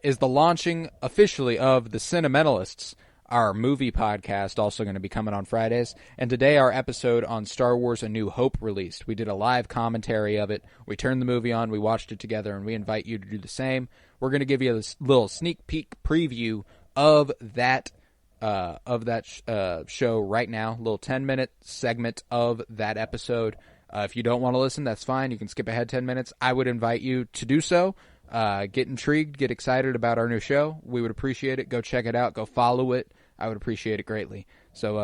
is the launching officially of The Cinementalists, our movie podcast, also going to be coming on Fridays. And today our episode on Star Wars A New Hope released. We did a live commentary of it. We turned the movie on, we watched it together, and we invite you to do the same. We're going to give you a little sneak peek preview of that show right now, a little 10-minute segment of that episode. If you don't want to listen, that's fine. You can skip ahead 10 minutes. I would invite you to do so. Get intrigued, get excited about our new show. We would appreciate it. Go check it out. Go follow it. I would appreciate it greatly. So,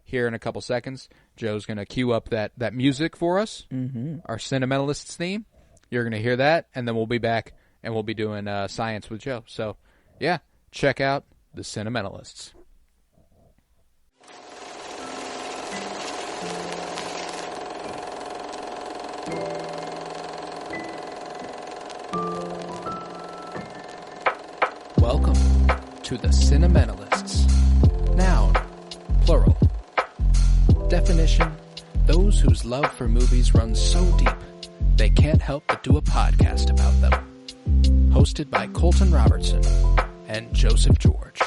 here in a couple seconds, Joe's going to cue up that music for us, our Cinementalists theme. You're going to hear that, and then we'll be back, and we'll be doing Science with Joe. So, yeah, check out The Cinementalists. Welcome to The Cinementalists. Noun, plural. Definition, those whose love for movies runs so deep, they can't help but do a podcast about them. Hosted by Colton Robertson and Joseph George.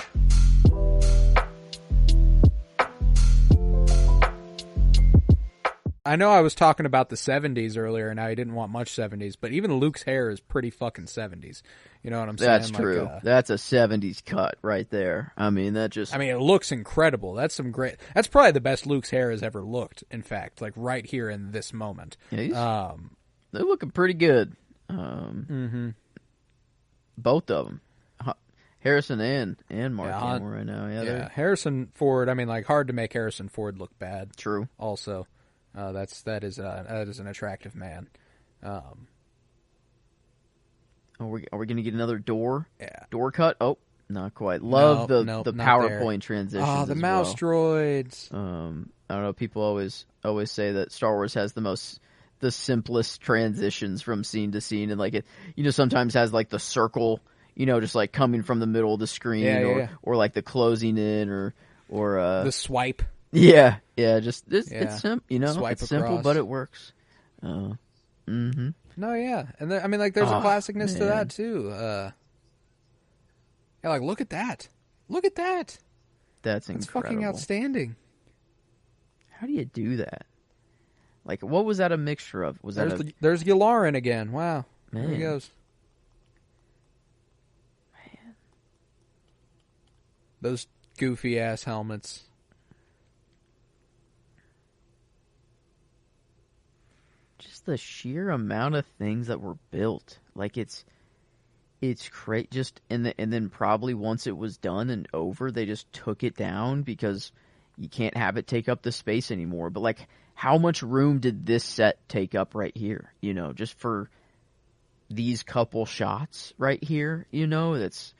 I know I was talking about the 70s earlier, and I didn't want much 70s, but even Luke's hair is pretty fucking 70s. You know what I'm saying? That's true. That's a 70s cut right there. I mean, it looks incredible. That's probably the best Luke's hair has ever looked, in fact, like right here in this moment. Yeah, they're looking pretty good. Both of them. Harrison and Mark Hamill right now. Yeah, Harrison Ford, I mean, like, hard to make Harrison Ford look bad. True. Also. That is an attractive man. Are we going to get another door cut? Oh, not quite. Love the PowerPoint transitions. Oh, the mouse droids. I don't know. People always say that Star Wars has the simplest transitions from scene to scene, and like it, sometimes has like the circle, just like coming from the middle of the screen, or like the closing in, or the swipe. Yeah, Yeah, just it's simple. You know, Swipe it's simple, across. but it works. No, yeah, and I mean, like, there's a classicness to that too. Yeah, like, look at that. Look at that. That's incredible. It's fucking outstanding. How do you do that? Like, what was that a mixture of? Was There's Yularen again. Wow. Man. There he goes. Man. Those goofy ass helmets. Just the sheer amount of things that were built. Like, it's great. Just and then probably once it was done and over, they just took it down because you can't have it take up the space anymore. But like, how much room did this set take up right here? You know, just for these couple shots right here. You know, that's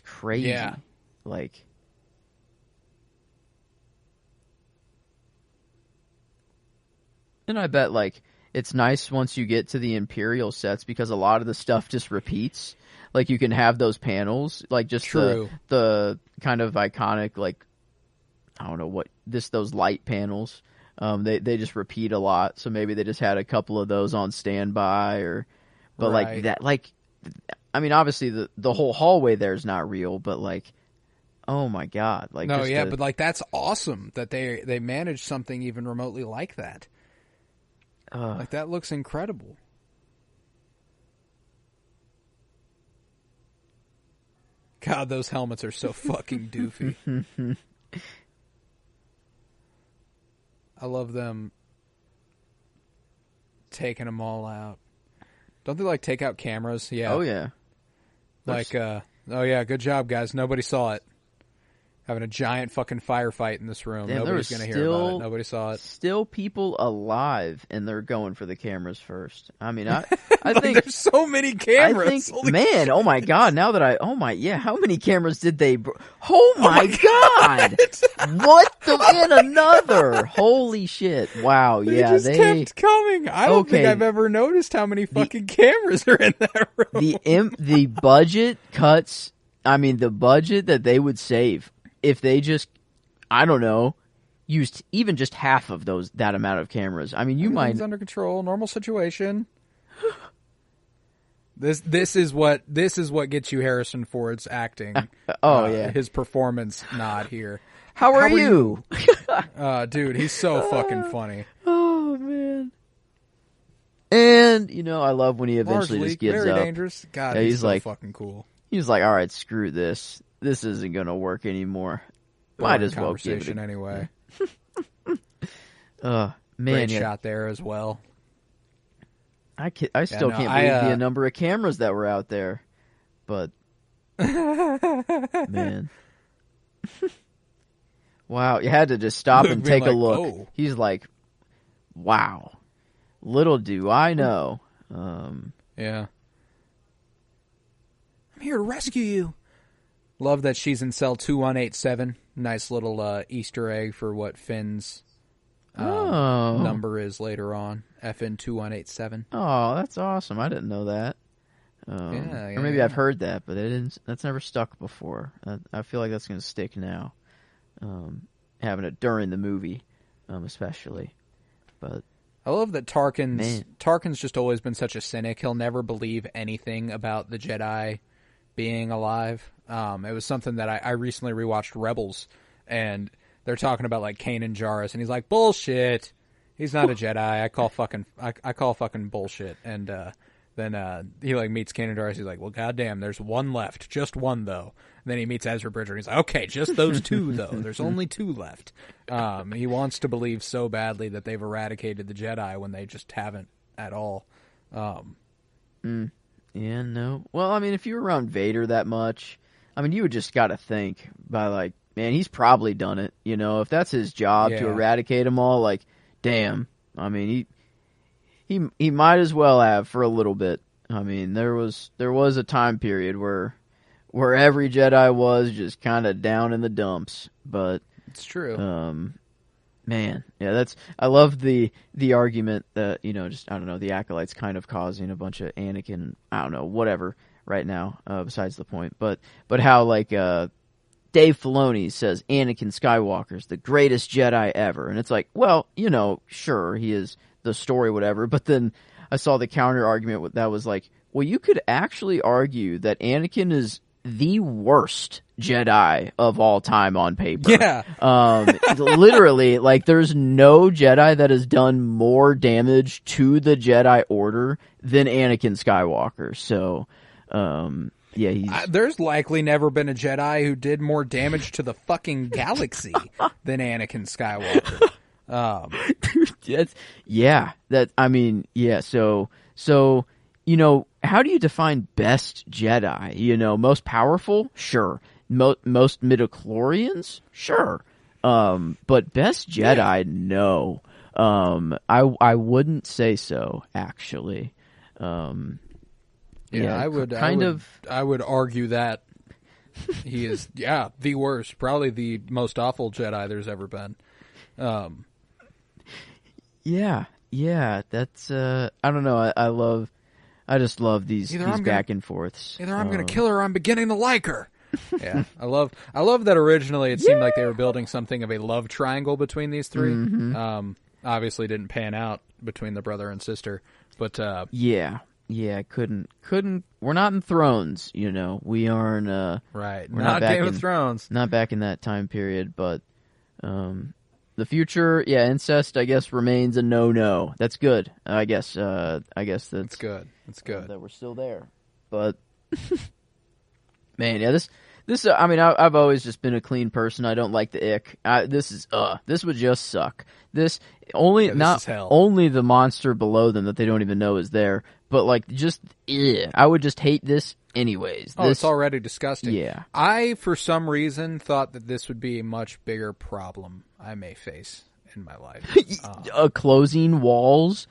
crazy. Yeah. Like, and I bet like it's nice once you get to the Imperial sets because a lot of the stuff just repeats. Like, you can have those panels, like just the kind of iconic, like, I don't know what those light panels. They just repeat a lot, so maybe they just had a couple of those on standby, but right. Like that, like, I mean, obviously the whole hallway there is not real, but like, oh my god, like, no, yeah, but like, that's awesome that they managed something even remotely like that. Like, that looks incredible. God, those helmets are so fucking doofy. I love them taking them all out. Don't they, like, take out cameras? Yeah. Oh, yeah. Like, oh, yeah, good job, guys. Nobody saw it. Having a giant fucking firefight in this room. Damn, nobody's going to hear about it. Nobody saw it. Still people alive, and they're going for the cameras first. I mean, I like, think there's so many cameras. I think, man, oh my god! Now that how many cameras did they? Oh my god! What the? And another! Holy shit! Wow! They just kept coming. I don't think I've ever noticed how many fucking cameras are in that room. The budget cuts. I mean, the budget that they would save if they just, I don't know, used even just half of that amount of cameras. I mean, Everything's under control, normal situation. This is what gets you Harrison Ford's acting. Yeah, his performance nod here. How are you? Dude, he's so fucking funny. Oh man. And I love when he eventually just gives very up. Dangerous. God, yeah, he's so like fucking cool. He's like, all right, screw this. This isn't going to work anymore. Might as well give it anyway. Man, great shot there as well. I still can't believe the number of cameras that were out there. But, man. Wow, you had to just stop and take a look. Oh. He's like, wow. Little do I know. Yeah. I'm here to rescue you. Love that she's in cell 2187. Nice little Easter egg for what Finn's number is later on. FN 2187. Oh, that's awesome. I didn't know that. Or maybe I've heard that, but that's never stuck before. I feel like that's going to stick now. Having it during the movie, especially. But I love that Tarkin's just always been such a cynic. He'll never believe anything about the Jedi being alive. It was something that I recently rewatched Rebels, and they're talking about like Kanan Jarrus, and he's like, bullshit. He's not a Jedi. I call fucking bullshit. And then he like meets Kanan Jarrus. He's like, well, goddamn, there's one left, just one though. And then he meets Ezra Bridger, and he's like, okay, just those two though. There's only two left. He wants to believe so badly that they've eradicated the Jedi when they just haven't at all. Yeah, no. Well, I mean, if you're around Vader that much, I mean, you would just got to think by like, man, he's probably done it. If that's his job to eradicate them all, like, damn. I mean, he might as well have for a little bit. I mean, there was a time period where every Jedi was just kind of down in the dumps, but it's true. Man, yeah, I love the argument that, just, I don't know, the Acolytes kind of causing a bunch of Anakin, I don't know, whatever right now, besides the point. But how, like, Dave Filoni says Anakin Skywalker's the greatest Jedi ever. And it's like, well, sure, he is the story, whatever. But then I saw the counter argument that was like, well, you could actually argue that Anakin is the worst Jedi of all time on paper. Yeah. Literally, like, there's no Jedi that has done more damage to the Jedi Order than Anakin Skywalker. So, yeah, there's likely never been a Jedi who did more damage to the fucking galaxy than Anakin Skywalker. So, how do you define best Jedi? Most powerful? Sure. Most midichlorians? Sure. But best Jedi? No. I wouldn't say so, actually. I would argue that he is, the worst, probably the most awful Jedi there's ever been. That's I don't know. I just love these back and forths. Either I'm going to kill her or I'm beginning to like her. Yeah, I love that originally it seemed like they were building something of a love triangle between these three. Mm-hmm. Obviously didn't pan out between the brother and sister, but couldn't. We're not in Thrones, We aren't. Right, we're not Game of Thrones. Not back in that time period, but the future, incest, I guess, remains a no. That's good. I guess that's good. That's good that we're still there. But man, this. I mean, I've always just been a clean person. I don't like the ick. This would just suck. This only only the monster below them that they don't even know is there, but like just I would just hate this anyways. It's already disgusting. Yeah. I for some reason thought that this would be a much bigger problem I may face in my life. Closing walls.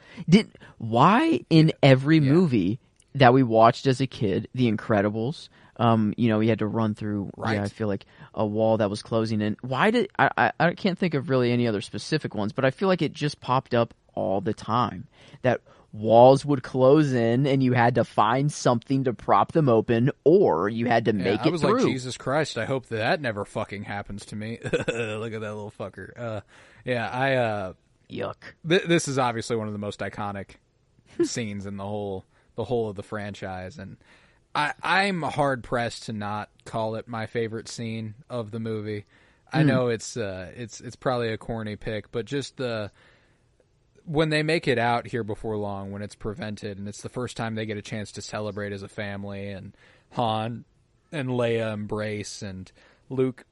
Why in every movie that we watched as a kid, The Incredibles, he had to run through. Right. Yeah, I feel like a wall that was closing in. Why did I can't think of really any other specific ones, but I feel like it just popped up all the time. That walls would close in, and you had to find something to prop them open, or you had to make it through. I was like, Jesus Christ! I hope that never fucking happens to me. Look at that little fucker. Yuck. This is obviously one of the most iconic scenes in the whole of the franchise, and I'm hard pressed to not call it my favorite scene of the movie. I know it's probably a corny pick, but just when they make it out here before long, when it's prevented, and it's the first time they get a chance to celebrate as a family, and Han and Leia embrace, and Luke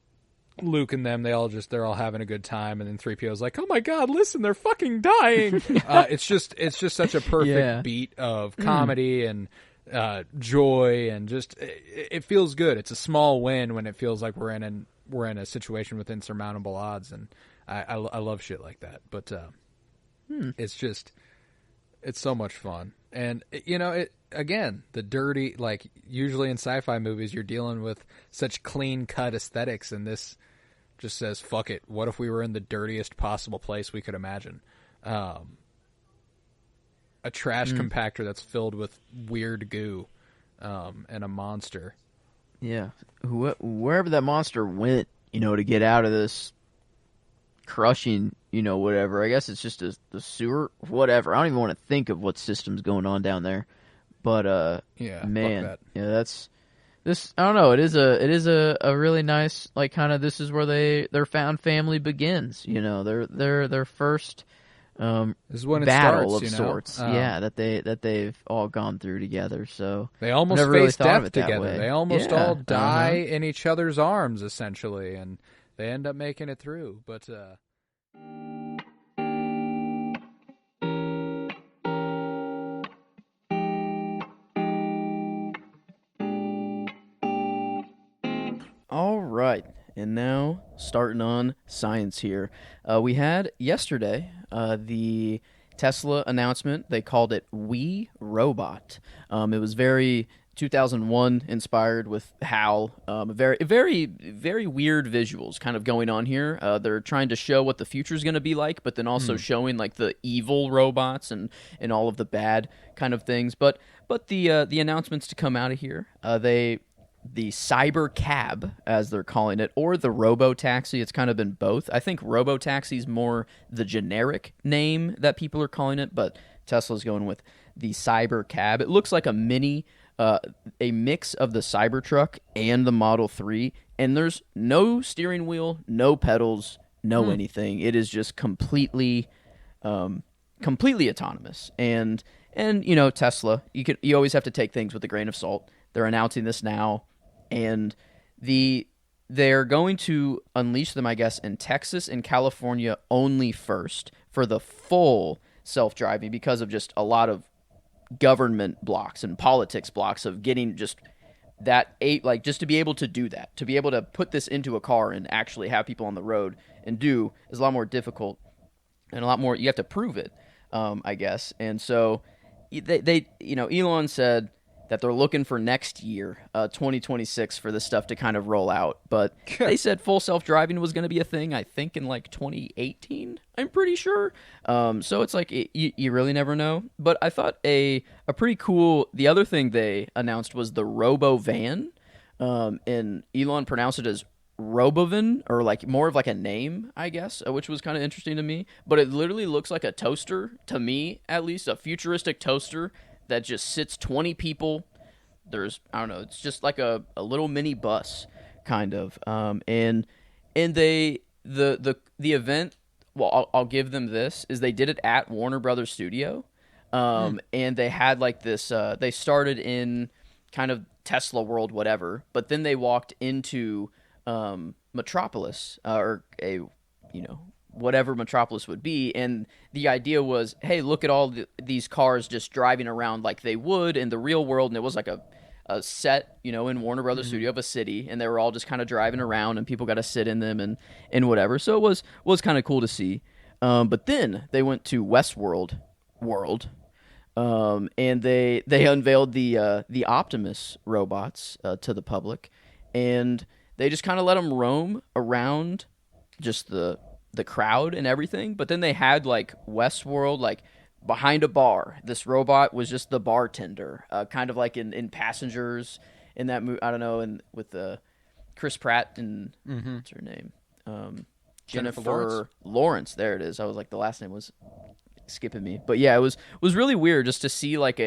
and them, they're all having a good time, and then 3PO's like, "Oh my God, listen, they're fucking dying." It's just such a perfect beat of comedy and joy, and just it feels good. It's a small win when it feels like we're in a situation with insurmountable odds, and I love shit like that. But it's so much fun, and again, the dirty, like usually in sci-fi movies, you're dealing with such clean cut aesthetics, and this just says, "Fuck it. What if we were in the dirtiest possible place we could imagine?" A trash compactor that's filled with weird goo, and a monster. Yeah, wherever that monster went, to get out of this crushing, whatever. I guess it's just the sewer, whatever. I don't even want to think of what system's going on down there. But man, that's this. I don't know. It is a really nice, like, kind of, this is where their found family begins. Their first this is when battle it starts, of sorts. That they've all gone through together. So they almost face really death together. They almost all die in each other's arms, essentially, and they end up making it through. But all right. And now, starting on science here. We had yesterday the Tesla announcement. They called it We Robot. It was very 2001 inspired with Hal. Very, very, very weird visuals kind of going on here. They're trying to show what the future is going to be like, but then also showing like the evil robots and all of the bad kind of things. But the announcements to come out of here, the cyber cab, as they're calling it, or the robo taxi. It's kind of been both. I think robo taxi is more the generic name that people are calling it, but Tesla's going with the cyber cab. It looks like a mix of the Cybertruck and the Model 3, and there's no steering wheel, no pedals, no anything. It is just completely autonomous. And Tesla, you always have to take things with a grain of salt. They're announcing this now, and they're going to unleash them, I guess, in Texas and California only first for the full self-driving, because of just a lot of government blocks and politics blocks of getting just that just to be able to do that, to be able to put this into a car and actually have people on the road and do, is a lot more difficult and a lot more, you have to prove it, I guess. And so they Elon said that they're looking for next year, 2026, for this stuff to kind of roll out. But they said full self-driving was going to be a thing, I think, in like 2018, I'm pretty sure. So it's like, you really never know. But I thought a pretty cool, the other thing they announced was the Robo-Van. And Elon pronounced it as Robovan, or like more of like a name, I guess, which was kind of interesting to me. But it literally looks like a toaster, to me at least, a futuristic toaster that just sits 20 people. There's, I don't know, it's just like a little mini bus, kind of. And the event, well, I'll give them this, is they did it at Warner Brothers Studio. And they had like this, they started in kind of Tesla world, whatever, but then they walked into Metropolis, or whatever Metropolis would be, and the idea was, hey, look at all these cars just driving around like they would in the real world, and it was like a set, in Warner Brothers Studio of a city, and they were all just kind of driving around, and people got to sit in them and whatever. So it was kind of cool to see. But then they went to Westworld World, and they unveiled the Optimus robots to the public, and they just kind of let them roam around just the crowd and everything. But then they had like Westworld, like behind a bar. This robot was just the bartender, kind of like in Passengers, in that movie. I don't know, and with Chris Pratt and what's her name, Jennifer Lawrence. There it is. I was like, the last name was skipping me, but yeah, it was really weird just to see like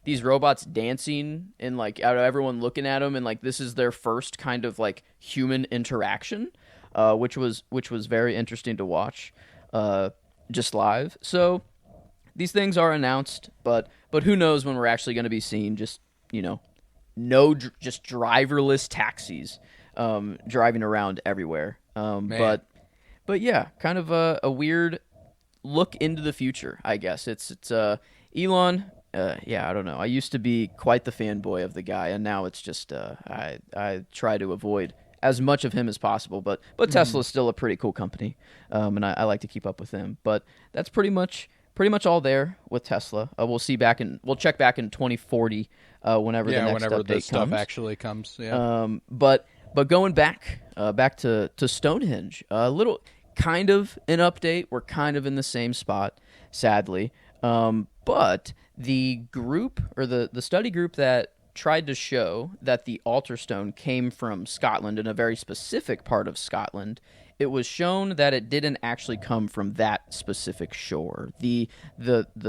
these robots dancing and like everyone looking at them, and like this is their first kind of like human interaction. Which was very interesting to watch, just live. So these things are announced, but who knows when we're actually going to be seeing just just driverless taxis driving around everywhere. But yeah, kind of a weird look into the future, I guess. It's Elon. Yeah, I don't know. I used to be quite the fanboy of the guy, and now it's just I try to avoid as much of him as possible, but Tesla is still a pretty cool company, and I like to keep up with them. But that's pretty much all there with Tesla. We'll check back in 2040 whenever the next update the stuff comes. Actually comes. Yeah. But going back to Stonehenge, a little kind of an update. We're kind of in the same spot, sadly. But the group, or the study group that tried to show that the altar stone came from Scotland, in a very specific part of Scotland, it was shown that it didn't actually come from that specific shore. The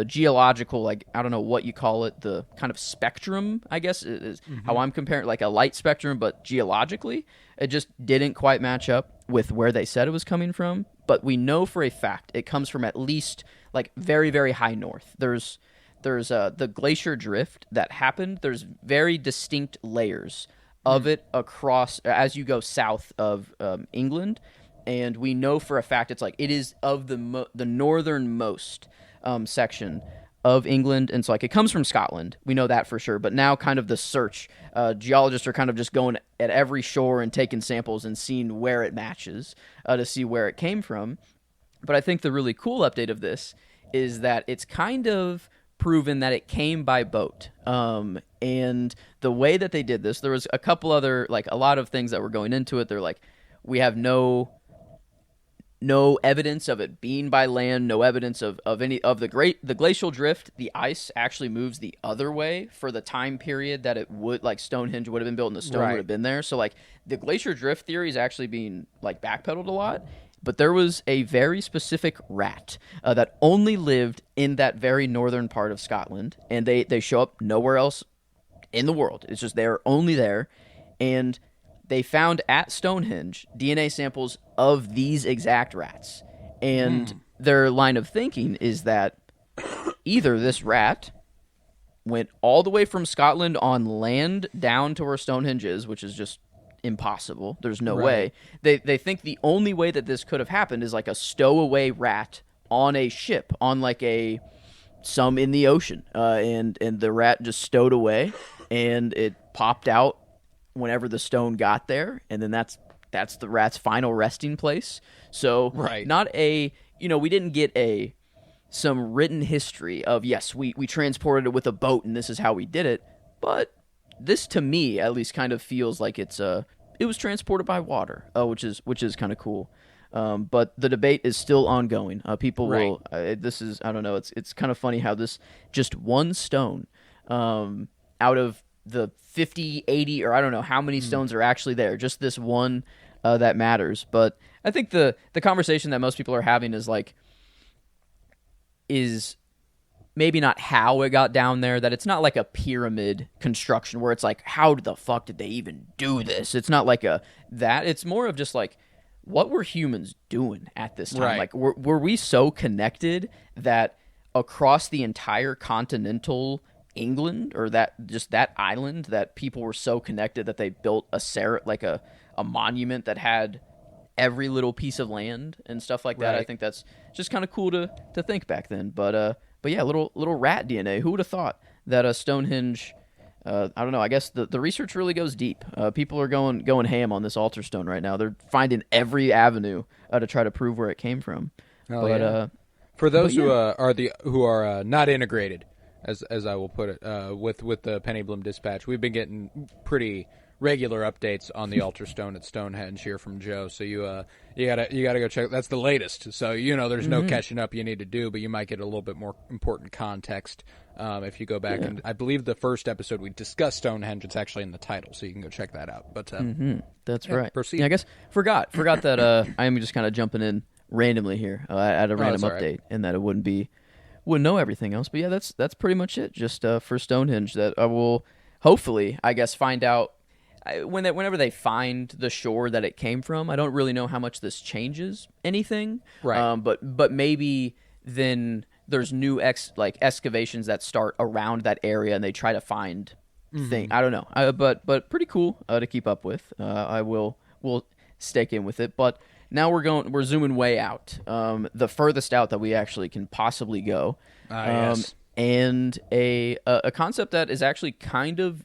geological, like, I don't know what you call it, the kind of spectrum, I guess, is how I'm comparing, like a light spectrum, but geologically, it just didn't quite match up with where they said it was coming from. But we know for a fact it comes from at least like very, very high north. There's the glacier drift that happened. There's very distinct layers of it across as you go south of England, and we know for a fact it is of the northernmost section of England, and so like it comes from Scotland. We know that for sure. But now, kind of the search, geologists are kind of just going at every shore and taking samples and seeing where it matches to see where it came from. But I think the really cool update of this is that it's kind of proven that it came by boat. And the way that they did this, there was a couple other, like a lot of things that were going into it. They're like, we have no no evidence of it being by land, no evidence of any of the glacial drift. The ice actually moves the other way for the time period that it would, like Stonehenge would have been built and the stone would have been there. So like the glacier drift theory is actually being like backpedaled a lot. But there was a very specific rat that only lived in that very northern part of Scotland, and they show up nowhere else in the world. It's just they're only there, and they found at Stonehenge DNA samples of these exact rats. And their line of thinking is that either this rat went all the way from Scotland on land down to where Stonehenge is, which is just impossible. There's no way. They think the only way that this could have happened is like a stowaway rat on a ship, on like some in the ocean, and the rat just stowed away, and it popped out whenever the stone got there, and then that's the rat's final resting place. So not we didn't get some written history of, yes, we transported it with a boat and this is how we did it, but this to me at least kind of feels like it was transported by water, which is kind of cool. But the debate is still ongoing. People will I don't know, it's kind of funny how this just one stone out of the 50, 80, or I don't know how many stones are actually there. Just this one that matters. But I think the conversation that most people are having is maybe not how it got down there, that it's not like a pyramid construction where it's like, how the fuck did they even do this? It's not like that. It's more of just like, what were humans doing at this time? Like, were we so connected that across the entire continental England, or that island, that people were so connected that they built a monument that had every little piece of land and stuff like that? I think that's just kind of cool to think back then. But yeah, little rat DNA. Who would have thought that Stonehenge? I don't know. I guess the research really goes deep. People are going ham on this altar stone right now. They're finding every avenue to try to prove where it came from. For those who are not integrated, as I will put it, with the Penny Bloom Dispatch, we've been getting pretty regular updates on the altar stone at Stonehenge here from Joe. So you gotta go check. That's the latest. So there's no catching up you need to do, but you might get a little bit more important context if you go back. And I believe the first episode we discussed Stonehenge. It's actually in the title, so you can go check that out. But that's right. Proceed. Yeah, I guess forgot that I am just kind of jumping in randomly here at a random update, and that it wouldn't know everything else. But yeah, that's pretty much it. Just for Stonehenge, that I will hopefully, I guess, find out. Whenever they find the shore that it came from, I don't really know how much this changes anything. Right. But maybe then there's new excavations that start around that area, and they try to find things. I don't know. But pretty cool to keep up with. We'll stick in with it. But now we're zooming way out. The furthest out that we actually can possibly go. Yes. And a concept that is actually kind of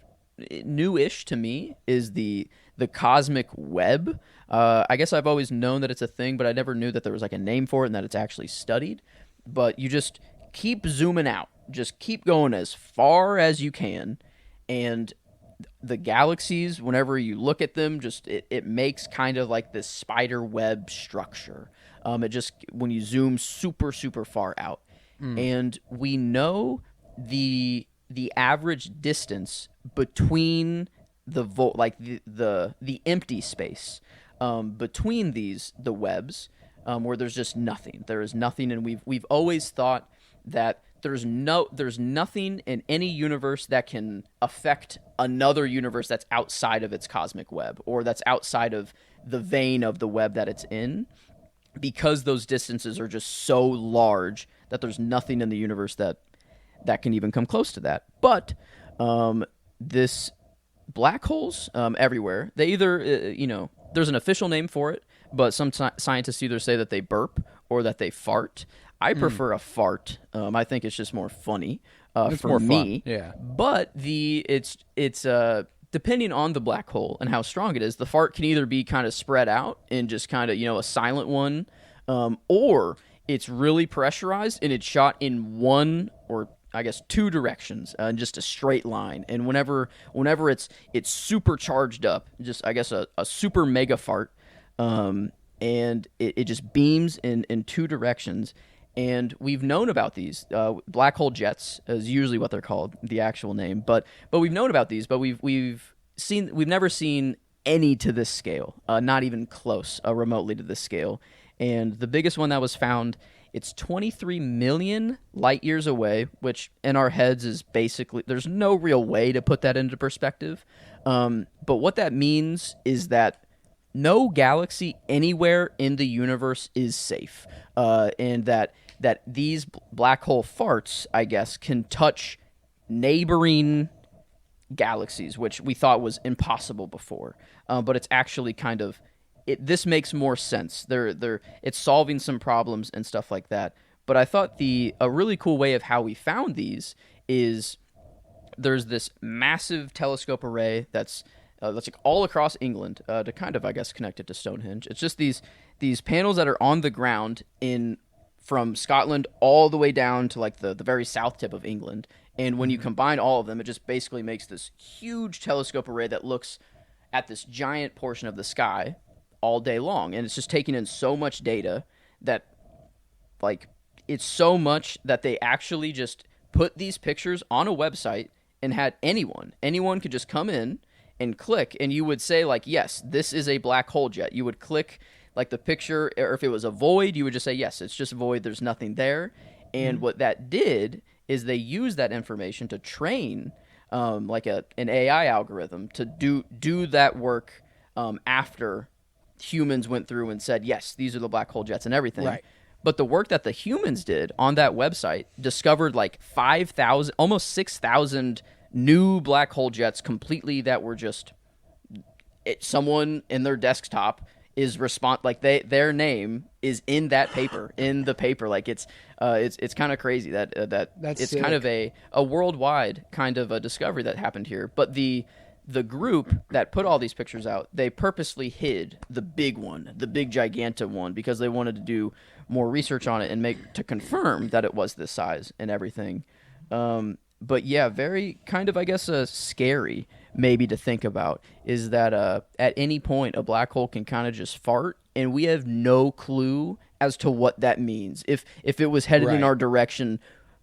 new-ish to me is the cosmic web. I guess I've always known that it's a thing, but I never knew that there was like a name for it and that it's actually studied. But you just keep zooming out, just keep going as far as you can, and the galaxies, whenever you look at them, just it makes kind of like this spider web structure. It just, when you zoom super super far out, and we know the average distance between the empty space between the webs, where there's just nothing. There is nothing, and we've always thought that there's nothing in any universe that can affect another universe that's outside of its cosmic web, or that's outside of the vein of the web that it's in, because those distances are just so large that there's nothing in the universe that can even come close to that. But this black holes everywhere, they either there's an official name for it, but some scientists either say that they burp or that they fart. I prefer a fart. I think it's just more funny for me. Fun. Yeah. But it's depending on the black hole and how strong it is, the fart can either be kind of spread out and just kind of a silent one, or it's really pressurized and it's shot in one, or I guess two directions, in just a straight line. And whenever it's super charged up, just I guess a super mega fart, and and it just beams in two directions. And we've known about these. Black hole jets is usually what they're called, the actual name. But we've known about these, but we've never seen any to this scale, not even close, remotely to this scale. And the biggest one that was found, it's 23 million light years away, which in our heads is basically, there's no real way to put that into perspective. But what that means is that no galaxy anywhere in the universe is safe, and that these black hole farts, I guess, can touch neighboring galaxies, which we thought was impossible before. But it's actually kind of this makes more sense. It's solving some problems and stuff like that. But I thought a really cool way of how we found these is there's this massive telescope array that's like all across England, to kind of, I guess, connect it to Stonehenge. It's just these panels that are on the ground from Scotland all the way down to like the very south tip of England. And when you combine all of them, it just basically makes this huge telescope array that looks at this giant portion of the sky all day long. And it's just taking in so much data that, like, it's so much that they actually just put these pictures on a website and had anyone could just come in and click, and you would say, like, yes, this is a black hole jet. You would click, like, the picture, or if it was a void, you would just say, yes, it's just a void, there's nothing there. And what that did is they used that information to train, like, an AI algorithm to do that work after humans went through and said, yes, these are the black hole jets and everything. Right. But the work that the humans did on that website discovered, like, 5,000, almost 6,000 new black hole jets completely that were just someone in their desktop is like their name is in that paper, like it's kind of crazy that it's sick. Kind of a worldwide kind of a discovery that happened here. But the group that put all these pictures out, they purposely hid the big one, the big Giganta one, because they wanted to do more research on it and to confirm that it was this size and everything. But yeah, very kind of, I guess, scary maybe to think about is that at any point a black hole can kind of just fart, and we have no clue as to what that means. If it was headed in our direction,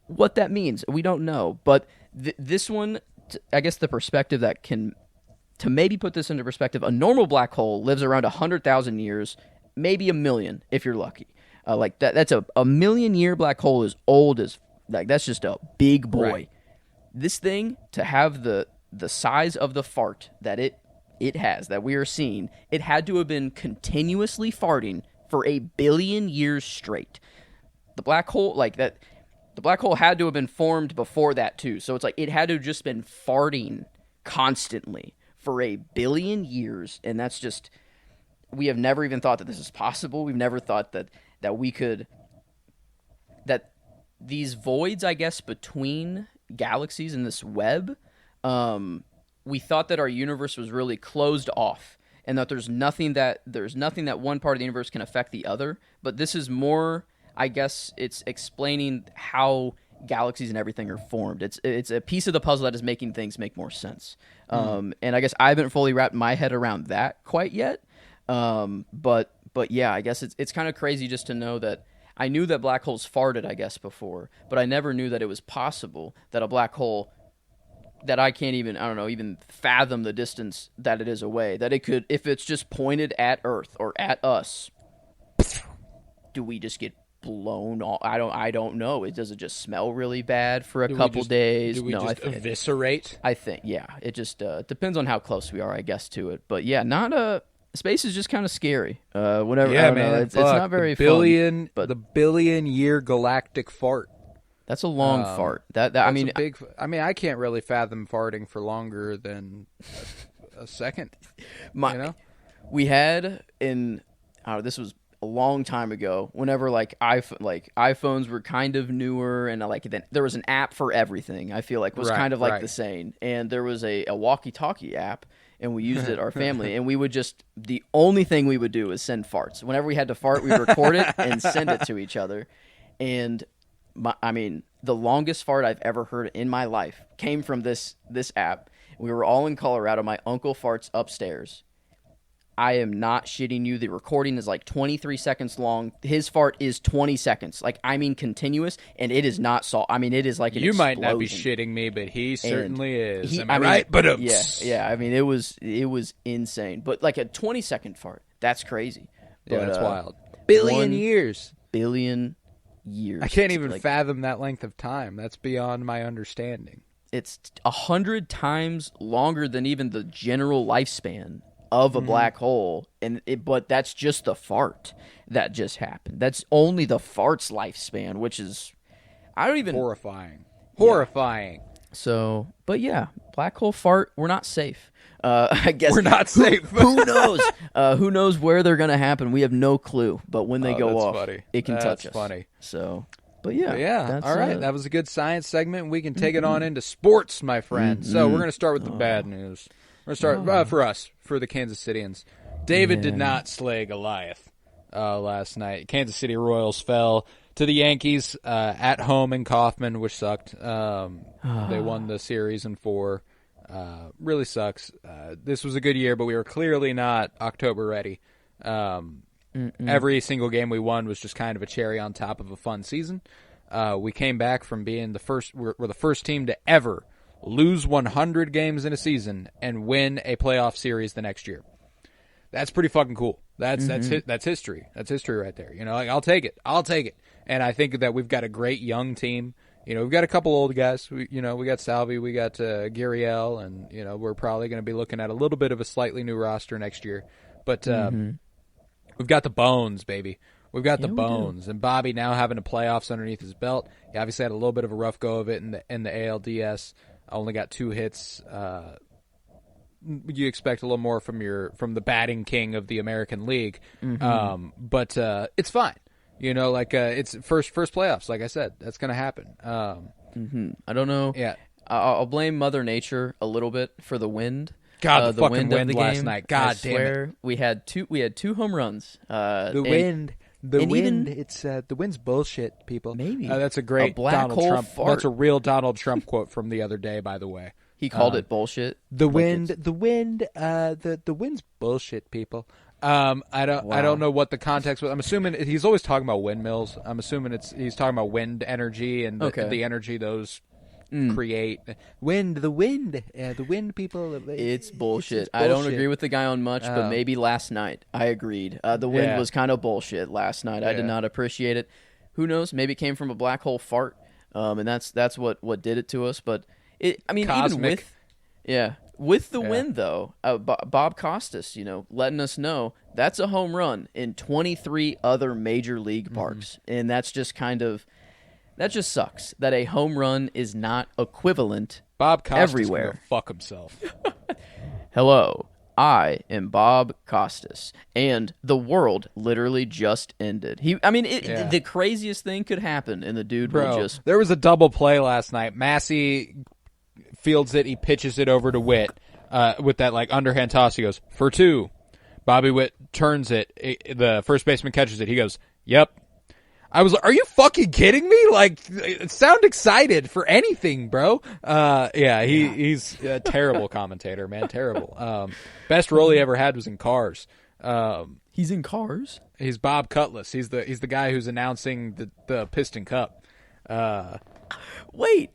what that means, we don't know. But this one, I guess the perspective that can, to maybe put this into perspective, a normal black hole lives around 100,000 years, maybe a million if you're lucky. Like that's a million-year black hole is old as, like, that's just a big boy. Right. This thing, to have the size of the fart that it has, that we are seeing, it had to have been continuously farting for 1 billion years straight. The black hole, like that, the black hole had to have been formed before that too. So it's like it had to have just been farting constantly for 1 billion years, and that's just, we have never even thought that this is possible. We've never thought that we could, that these voids, I guess, between galaxies in this web, we thought that our universe was really closed off and that there's nothing that one part of the universe can affect the other. But this is more, I guess, it's explaining how galaxies and everything are formed. It's a piece of the puzzle that is making things make more sense. And I guess I haven't fully wrapped my head around that quite yet. But yeah, I guess it's kind of crazy just to know that I knew that black holes farted, I guess, before, but I never knew that it was possible that a black hole that I can't even, I don't know, even fathom the distance that it is away, that it could, if it's just pointed at Earth or at us, do we just get blown off? I don't know. Does it just smell really bad for a couple days? Do we just eviscerate? I think, yeah. It just depends on how close we are, I guess, to it. But yeah, space is just kind of scary. Whatever. Yeah, man. It's not very fun. But the billion-year galactic fart. That's a long fart. I mean, I can't really fathom farting for longer than a second. We had this was a long time ago. Whenever iPhones were kind of newer, and then there was an app for everything. I feel like was kind of like the same, and there was a walkie-talkie app. And we used it, our family, and we would the only thing we would do is send farts. Whenever we had to fart, we'd record it and send it to each other. And, the longest fart I've ever heard in my life came from this app. We were all in Colorado. My uncle farts upstairs. I am not shitting you. The recording is like 23 seconds long. His fart is 20 seconds. Like, I mean, continuous, and it is not salt. I mean, it is like an You might not be explosion. shitting me, but he certainly is. Am I I mean, right? But yeah. I mean, it was insane. But like a 20-second fart, that's crazy. Yeah, But, that's wild. Billion years. Billion years. I can't even Like, fathom that length of time. That's beyond my understanding. It's 100 times longer than even the general lifespan of a black hole, but that's just the fart that just happened. That's only the fart's lifespan, which is Horrifying. Horrifying. So, but yeah, black hole fart. We're not safe. I guess We're not safe. Who knows? Who knows where they're gonna happen? We have no clue. But when they go that's off, funny. it can touch us. That's funny. So, but yeah, that's, all right. That was a good science segment. We can take it on into sports, my friend. So we're going to start with the bad news. We're going to start for us, for the Kansas Cityans. David did not slay Goliath last night. Kansas City Royals fell to the Yankees at home in Kauffman, which sucked. They won the series in 4. Really sucks. This was a good year, but we were clearly not October ready. Every single game we won was just kind of a cherry on top of a fun season. We came back from being we're the first team to ever lose 100 games in a season and win a playoff series the next year. That's pretty fucking cool. That's history. That's history right there. You know, like, I'll take it. And I think that we've got a great young team. You know, we've got a couple old guys. We got Salvi, we got Gurriel, and we're probably going to be looking at a little bit of a slightly new roster next year. But we've got the bones, baby. We've got the bones. And Bobby now having the playoffs underneath his belt. He obviously had a little bit of a rough go of it in the ALDS. Only got 2 hits. You expect a little more from the batting king of the American League. But it's fine. You know, like it's first playoffs. Like I said, that's going to happen. I don't know. Yeah, I'll blame Mother Nature a little bit for the wind. God, the fucking wind wind of the last game. night. God I damn swear, it. We had 2 home runs. The wind. It's the wind's bullshit, people. Maybe that's a great black Donald hole Trump. fart. That's a real Donald Trump quote from the other day, by the way. He called it bullshit. The wind's bullshit, people. I don't know what the context was. I'm assuming he's always talking about windmills. I'm assuming he's talking about wind energy and the energy those create. The wind, people. It's bullshit. It's I don't bullshit. agree with the guy on much, but maybe last night I agreed. The wind was kind of bullshit last night. I did not appreciate it. Who knows? Maybe it came from a black hole fart, and that's what did it to us. But Cosmic. even with the wind though, Bob Costas, letting us know that's a home run in 23 other major league parks, and that just sucks that a home run is not equivalent Bob Costas everywhere. Gonna fuck himself. Hello, I am Bob Costas, and the world literally just ended. The craziest thing could happen, and the dude will just... There was a double play last night. Massey fields it, he pitches it over to Witt with that underhand toss. He goes, for 2. Bobby Witt turns it. The first baseman catches it. He goes, yep. I was like, are you fucking kidding me? Sound excited for anything, bro. He's a terrible commentator, man. Terrible. Best role he ever had was in Cars. He's in Cars? He's Bob Cutlass. He's the guy who's announcing the Piston Cup. Wait,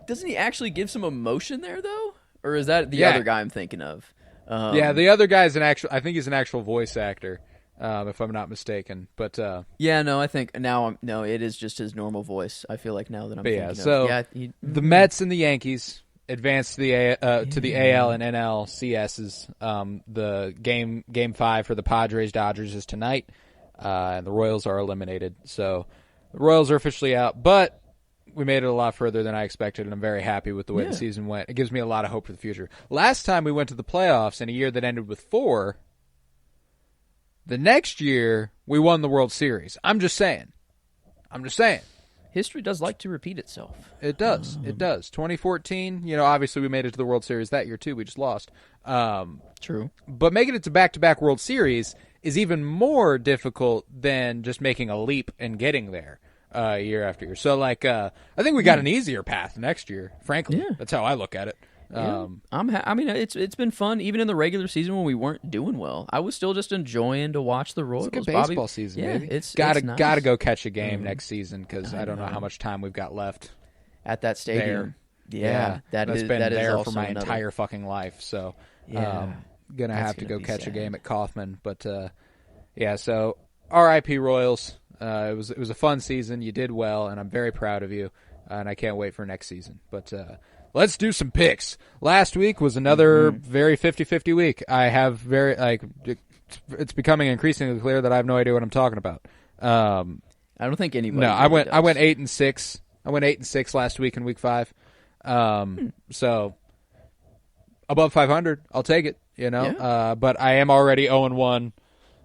doesn't he actually give some emotion there, though? Or is that the other guy I'm thinking of? The other guy's I think he's an actual voice actor. If I'm not mistaken, but I think now it is just his normal voice. I feel like now that I'm thinking of. So the Mets and the Yankees advanced to the AL and NL CSs. The game 5 for the Padres Dodgers is tonight, and the Royals are eliminated. So the Royals are officially out, but we made it a lot further than I expected, and I'm very happy with the way the season went. It gives me a lot of hope for the future. Last time we went to the playoffs in a year that ended with 4. The next year, we won the World Series. I'm just saying. History does like to repeat itself. It does. It does. 2014, obviously we made it to the World Series that year, too. We just lost. True. But making it to back-to-back World Series is even more difficult than just making a leap and getting there year after year. So, I think we got an easier path next year, frankly. Yeah. That's how I look at it. Yeah. I mean, it's been fun even in the regular season when we weren't doing well. I was still just enjoying to watch the Royals. It's a good baseball season, yeah, baby. It's gotta nice. go catch a game next season because I don't know how much time we've got left at that stadium. That's been there for my entire fucking life. So gonna have to go catch a game at Kauffman. But so R.I.P. Royals. It was a fun season. You did well, and I'm very proud of you. And I can't wait for next season. But let's do some picks. Last week was another very 50-50 week. I have it's becoming increasingly clear that I have no idea what I'm talking about. I don't think anybody. No, I went 8-6. I went 8-6 last week in week 5. So above 500, I'll take it. But I am already 0-1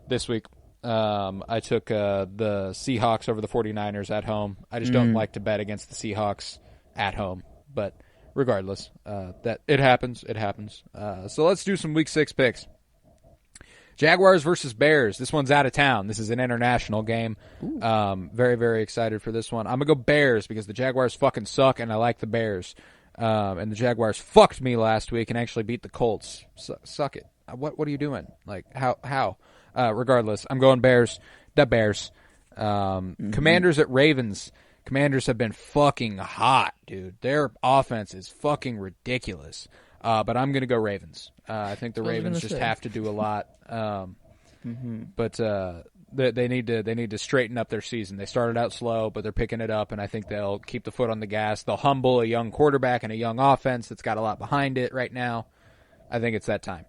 this week. I took the Seahawks over the 49ers at home. I just don't like to bet against the Seahawks at home. But regardless, that it happens. It happens. So let's do some Week 6 picks. Jaguars versus Bears. This one's out of town. This is an international game. Very, very excited for this one. I'm going to go Bears because the Jaguars fucking suck, and I like the Bears. And the Jaguars fucked me last week and actually beat the Colts. Suck it. What are you doing? Like, how? Regardless, I'm going Bears. The Bears. Commanders at Ravens. Commanders have been fucking hot, dude. Their offense is fucking ridiculous. But I'm going to go Ravens. I think the Ravens just have to do a lot. But they need to straighten up their season. They started out slow, but they're picking it up, and I think they'll keep the foot on the gas. They'll humble a young quarterback and a young offense that's got a lot behind it right now. I think it's that time.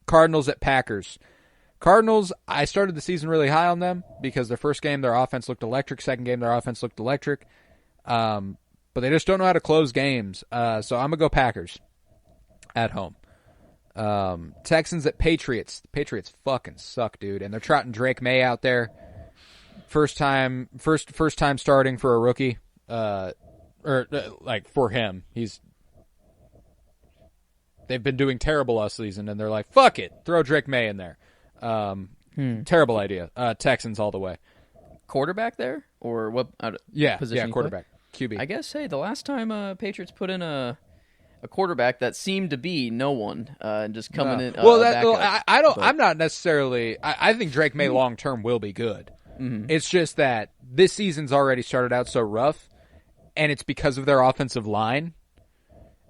Cardinals at Packers. Cardinals, I started the season really high on them because their first game, their offense looked electric. Second game, their offense looked electric. But they just don't know how to close games. So I'm going to go Packers at home. Texans at Patriots. The Patriots fucking suck, dude. And they're trotting Drake May out there. First time starting for a rookie. For him. They've been doing terrible all season, and they're like, fuck it, throw Drake May in there. Terrible idea. Texans all the way. Quarterback there? Or what position? Yeah, quarterback. QB. I guess, the last time Patriots put in a quarterback that seemed to be no one and just coming in. I'm not necessarily. I think Drake May long term will be good. It's just that this season's already started out so rough, and it's because of their offensive line,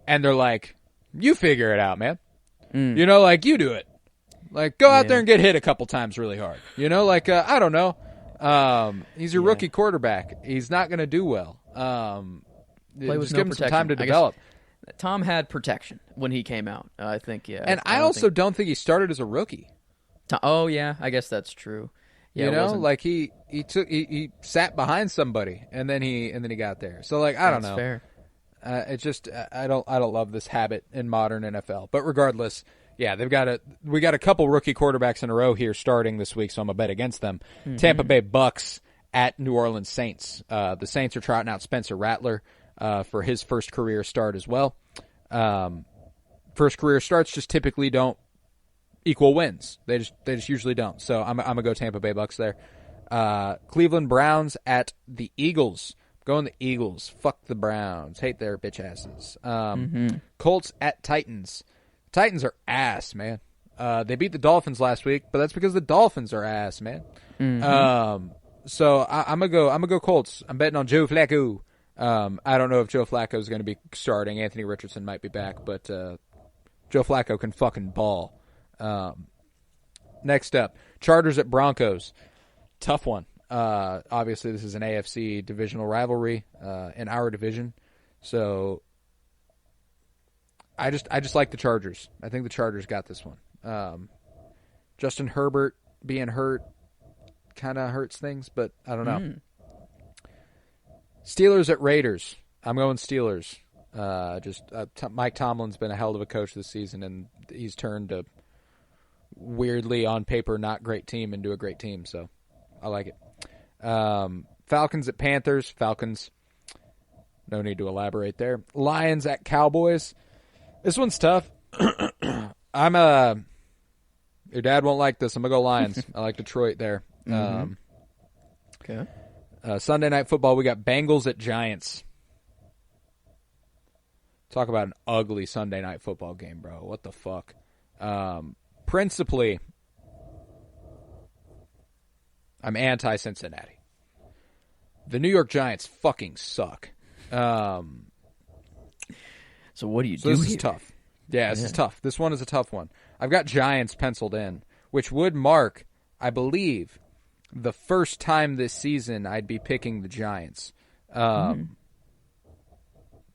and they're like, you figure it out, man. You do it. Like, go out there and get hit a couple times really hard. I don't know. He's your rookie quarterback. He's not going to do well. Just give him some time to develop. Tom had protection when he came out, I think, yeah. And I also don't think he started as a rookie. I guess that's true. Yeah, he sat behind somebody and then he got there. So I don't know. Fair. It's just I don't love this habit in modern NFL. But regardless, we got a couple rookie quarterbacks in a row here starting this week, so I'm gonna bet against them. Tampa Bay Bucks at New Orleans Saints. The Saints are trotting out Spencer Rattler for his first career start as well. First career starts just typically don't equal wins. They just usually don't. So I'm gonna go Tampa Bay Bucks there. Cleveland Browns at the Eagles. Going the Eagles. Fuck the Browns. Hate their bitch asses. Colts at Titans. Titans are ass, man. They beat the Dolphins last week, but that's because the Dolphins are ass, man. So I'm gonna go Colts. I'm betting on Joe Flacco. I don't know if Joe Flacco is going to be starting. Anthony Richardson might be back, but Joe Flacco can fucking ball. Next up, Chargers at Broncos. Tough one. Obviously, this is an AFC divisional rivalry in our division. So I just like the Chargers. I think the Chargers got this one. Justin Herbert being hurt kind of hurts things, but I don't know. Steelers at Raiders. I'm going Steelers. Mike Tomlin's been a hell of a coach this season, and he's turned a weirdly, on paper, not great team into a great team, so I like it. Falcons at Panthers. Falcons. No need to elaborate there. Lions at Cowboys. This one's tough. Your dad won't like this. I'm going to go Lions. I like Detroit there. Okay. Sunday Night Football, we got Bengals at Giants. Talk about an ugly Sunday night football game, bro. What the fuck? Principally, I'm anti-Cincinnati. The New York Giants fucking suck. So what do you do? This here? is tough. Yeah, this is tough. This one is a tough one. I've got Giants penciled in, which would mark, I believe, the first time this season I'd be picking the Giants.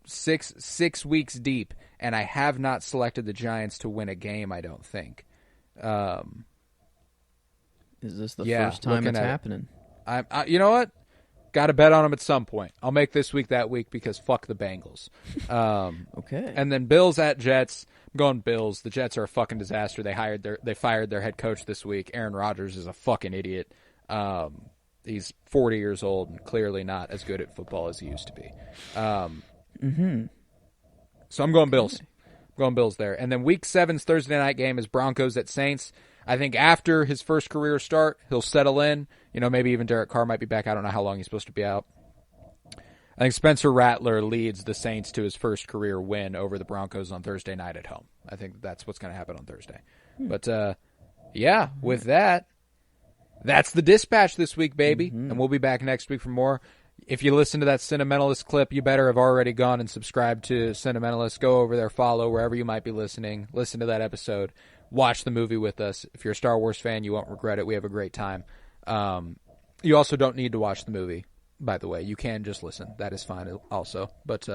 6 weeks deep, and I have not selected the Giants to win a game, I don't think. Is this the first time it's happening? You know what? Got to bet on them at some point. I'll make this week that week because fuck the Bengals. Okay. And then Bills at Jets. I'm going Bills. The Jets are a fucking disaster. They fired their head coach this week. Aaron Rodgers is a fucking idiot. He's 40 years old and clearly not as good at football as he used to be. So I'm going Bills. I'm going Bills there. And then Week 7's Thursday night game is Broncos at Saints. I think after his first career start, he'll settle in. You know, maybe even Derek Carr might be back. I don't know how long he's supposed to be out. I think Spencer Rattler leads the Saints to his first career win over the Broncos on Thursday night at home. I think that's what's going to happen on Thursday. But, yeah, with that, that's the dispatch this week, baby. And we'll be back next week for more. If you listen to that Sentimentalist clip, you better have already gone and subscribed to Sentimentalist. Go over there, follow wherever you might be listening. Listen to that episode. Watch the movie with us. If you're a Star Wars fan, you won't regret it. We have a great time. You also don't need to watch the movie, by the way. You can just listen. That is fine also. But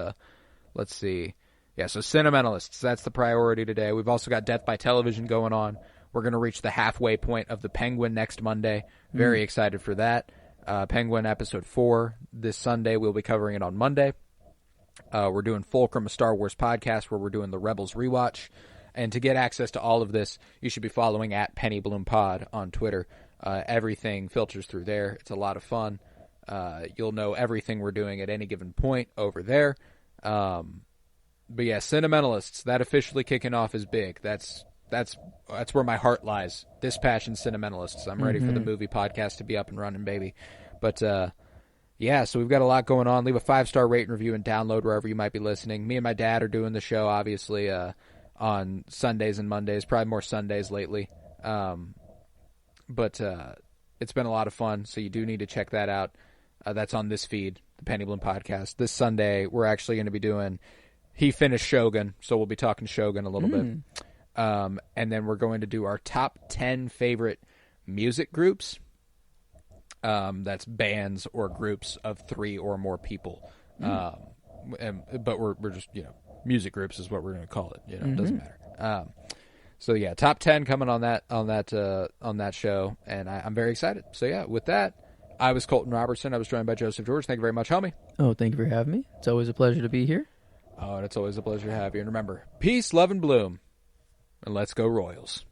let's see. Yeah, so Sentimentalists, that's the priority today. We've also got Death by Television going on. We're going to reach the halfway point of The Penguin next Monday. Very excited for that. Penguin episode 4 this Sunday. We'll be covering it on Monday. We're doing Fulcrum, a Star Wars podcast, where we're doing the Rebels rewatch. And to get access to all of this, you should be following at Penny Bloom Pod on Twitter. Everything filters through there. It's a lot of fun. You'll know everything we're doing at any given point over there. But yeah, Sentimentalists, that officially kicking off is big. That's where my heart lies. Dispatch and Sentimentalists. I'm ready for the movie podcast to be up and running, baby. But yeah, so we've got a lot going on. Leave a 5-star rate and review and download wherever you might be listening. Me and my dad are doing the show, obviously, on Sundays and Mondays. Probably more Sundays lately. But it's been a lot of fun, so you do need to check that out. That's on this feed, the Penny Bloom Podcast. This Sunday, we're actually going to be doing... He finished Shogun, so we'll be talking Shogun a little bit. And then we're going to do our top 10 favorite music groups. That's bands or groups of 3 or more people. But we're just, music groups is what we're going to call it. It doesn't matter. So yeah, top 10 coming on that show, and I'm very excited. So yeah, with that, I was Colton Robertson. I was joined by Joseph George. Thank you very much, homie. Oh, thank you for having me. It's always a pleasure to be here. Oh, and it's always a pleasure to have you. And remember, peace, love, and bloom. And let's go Royals.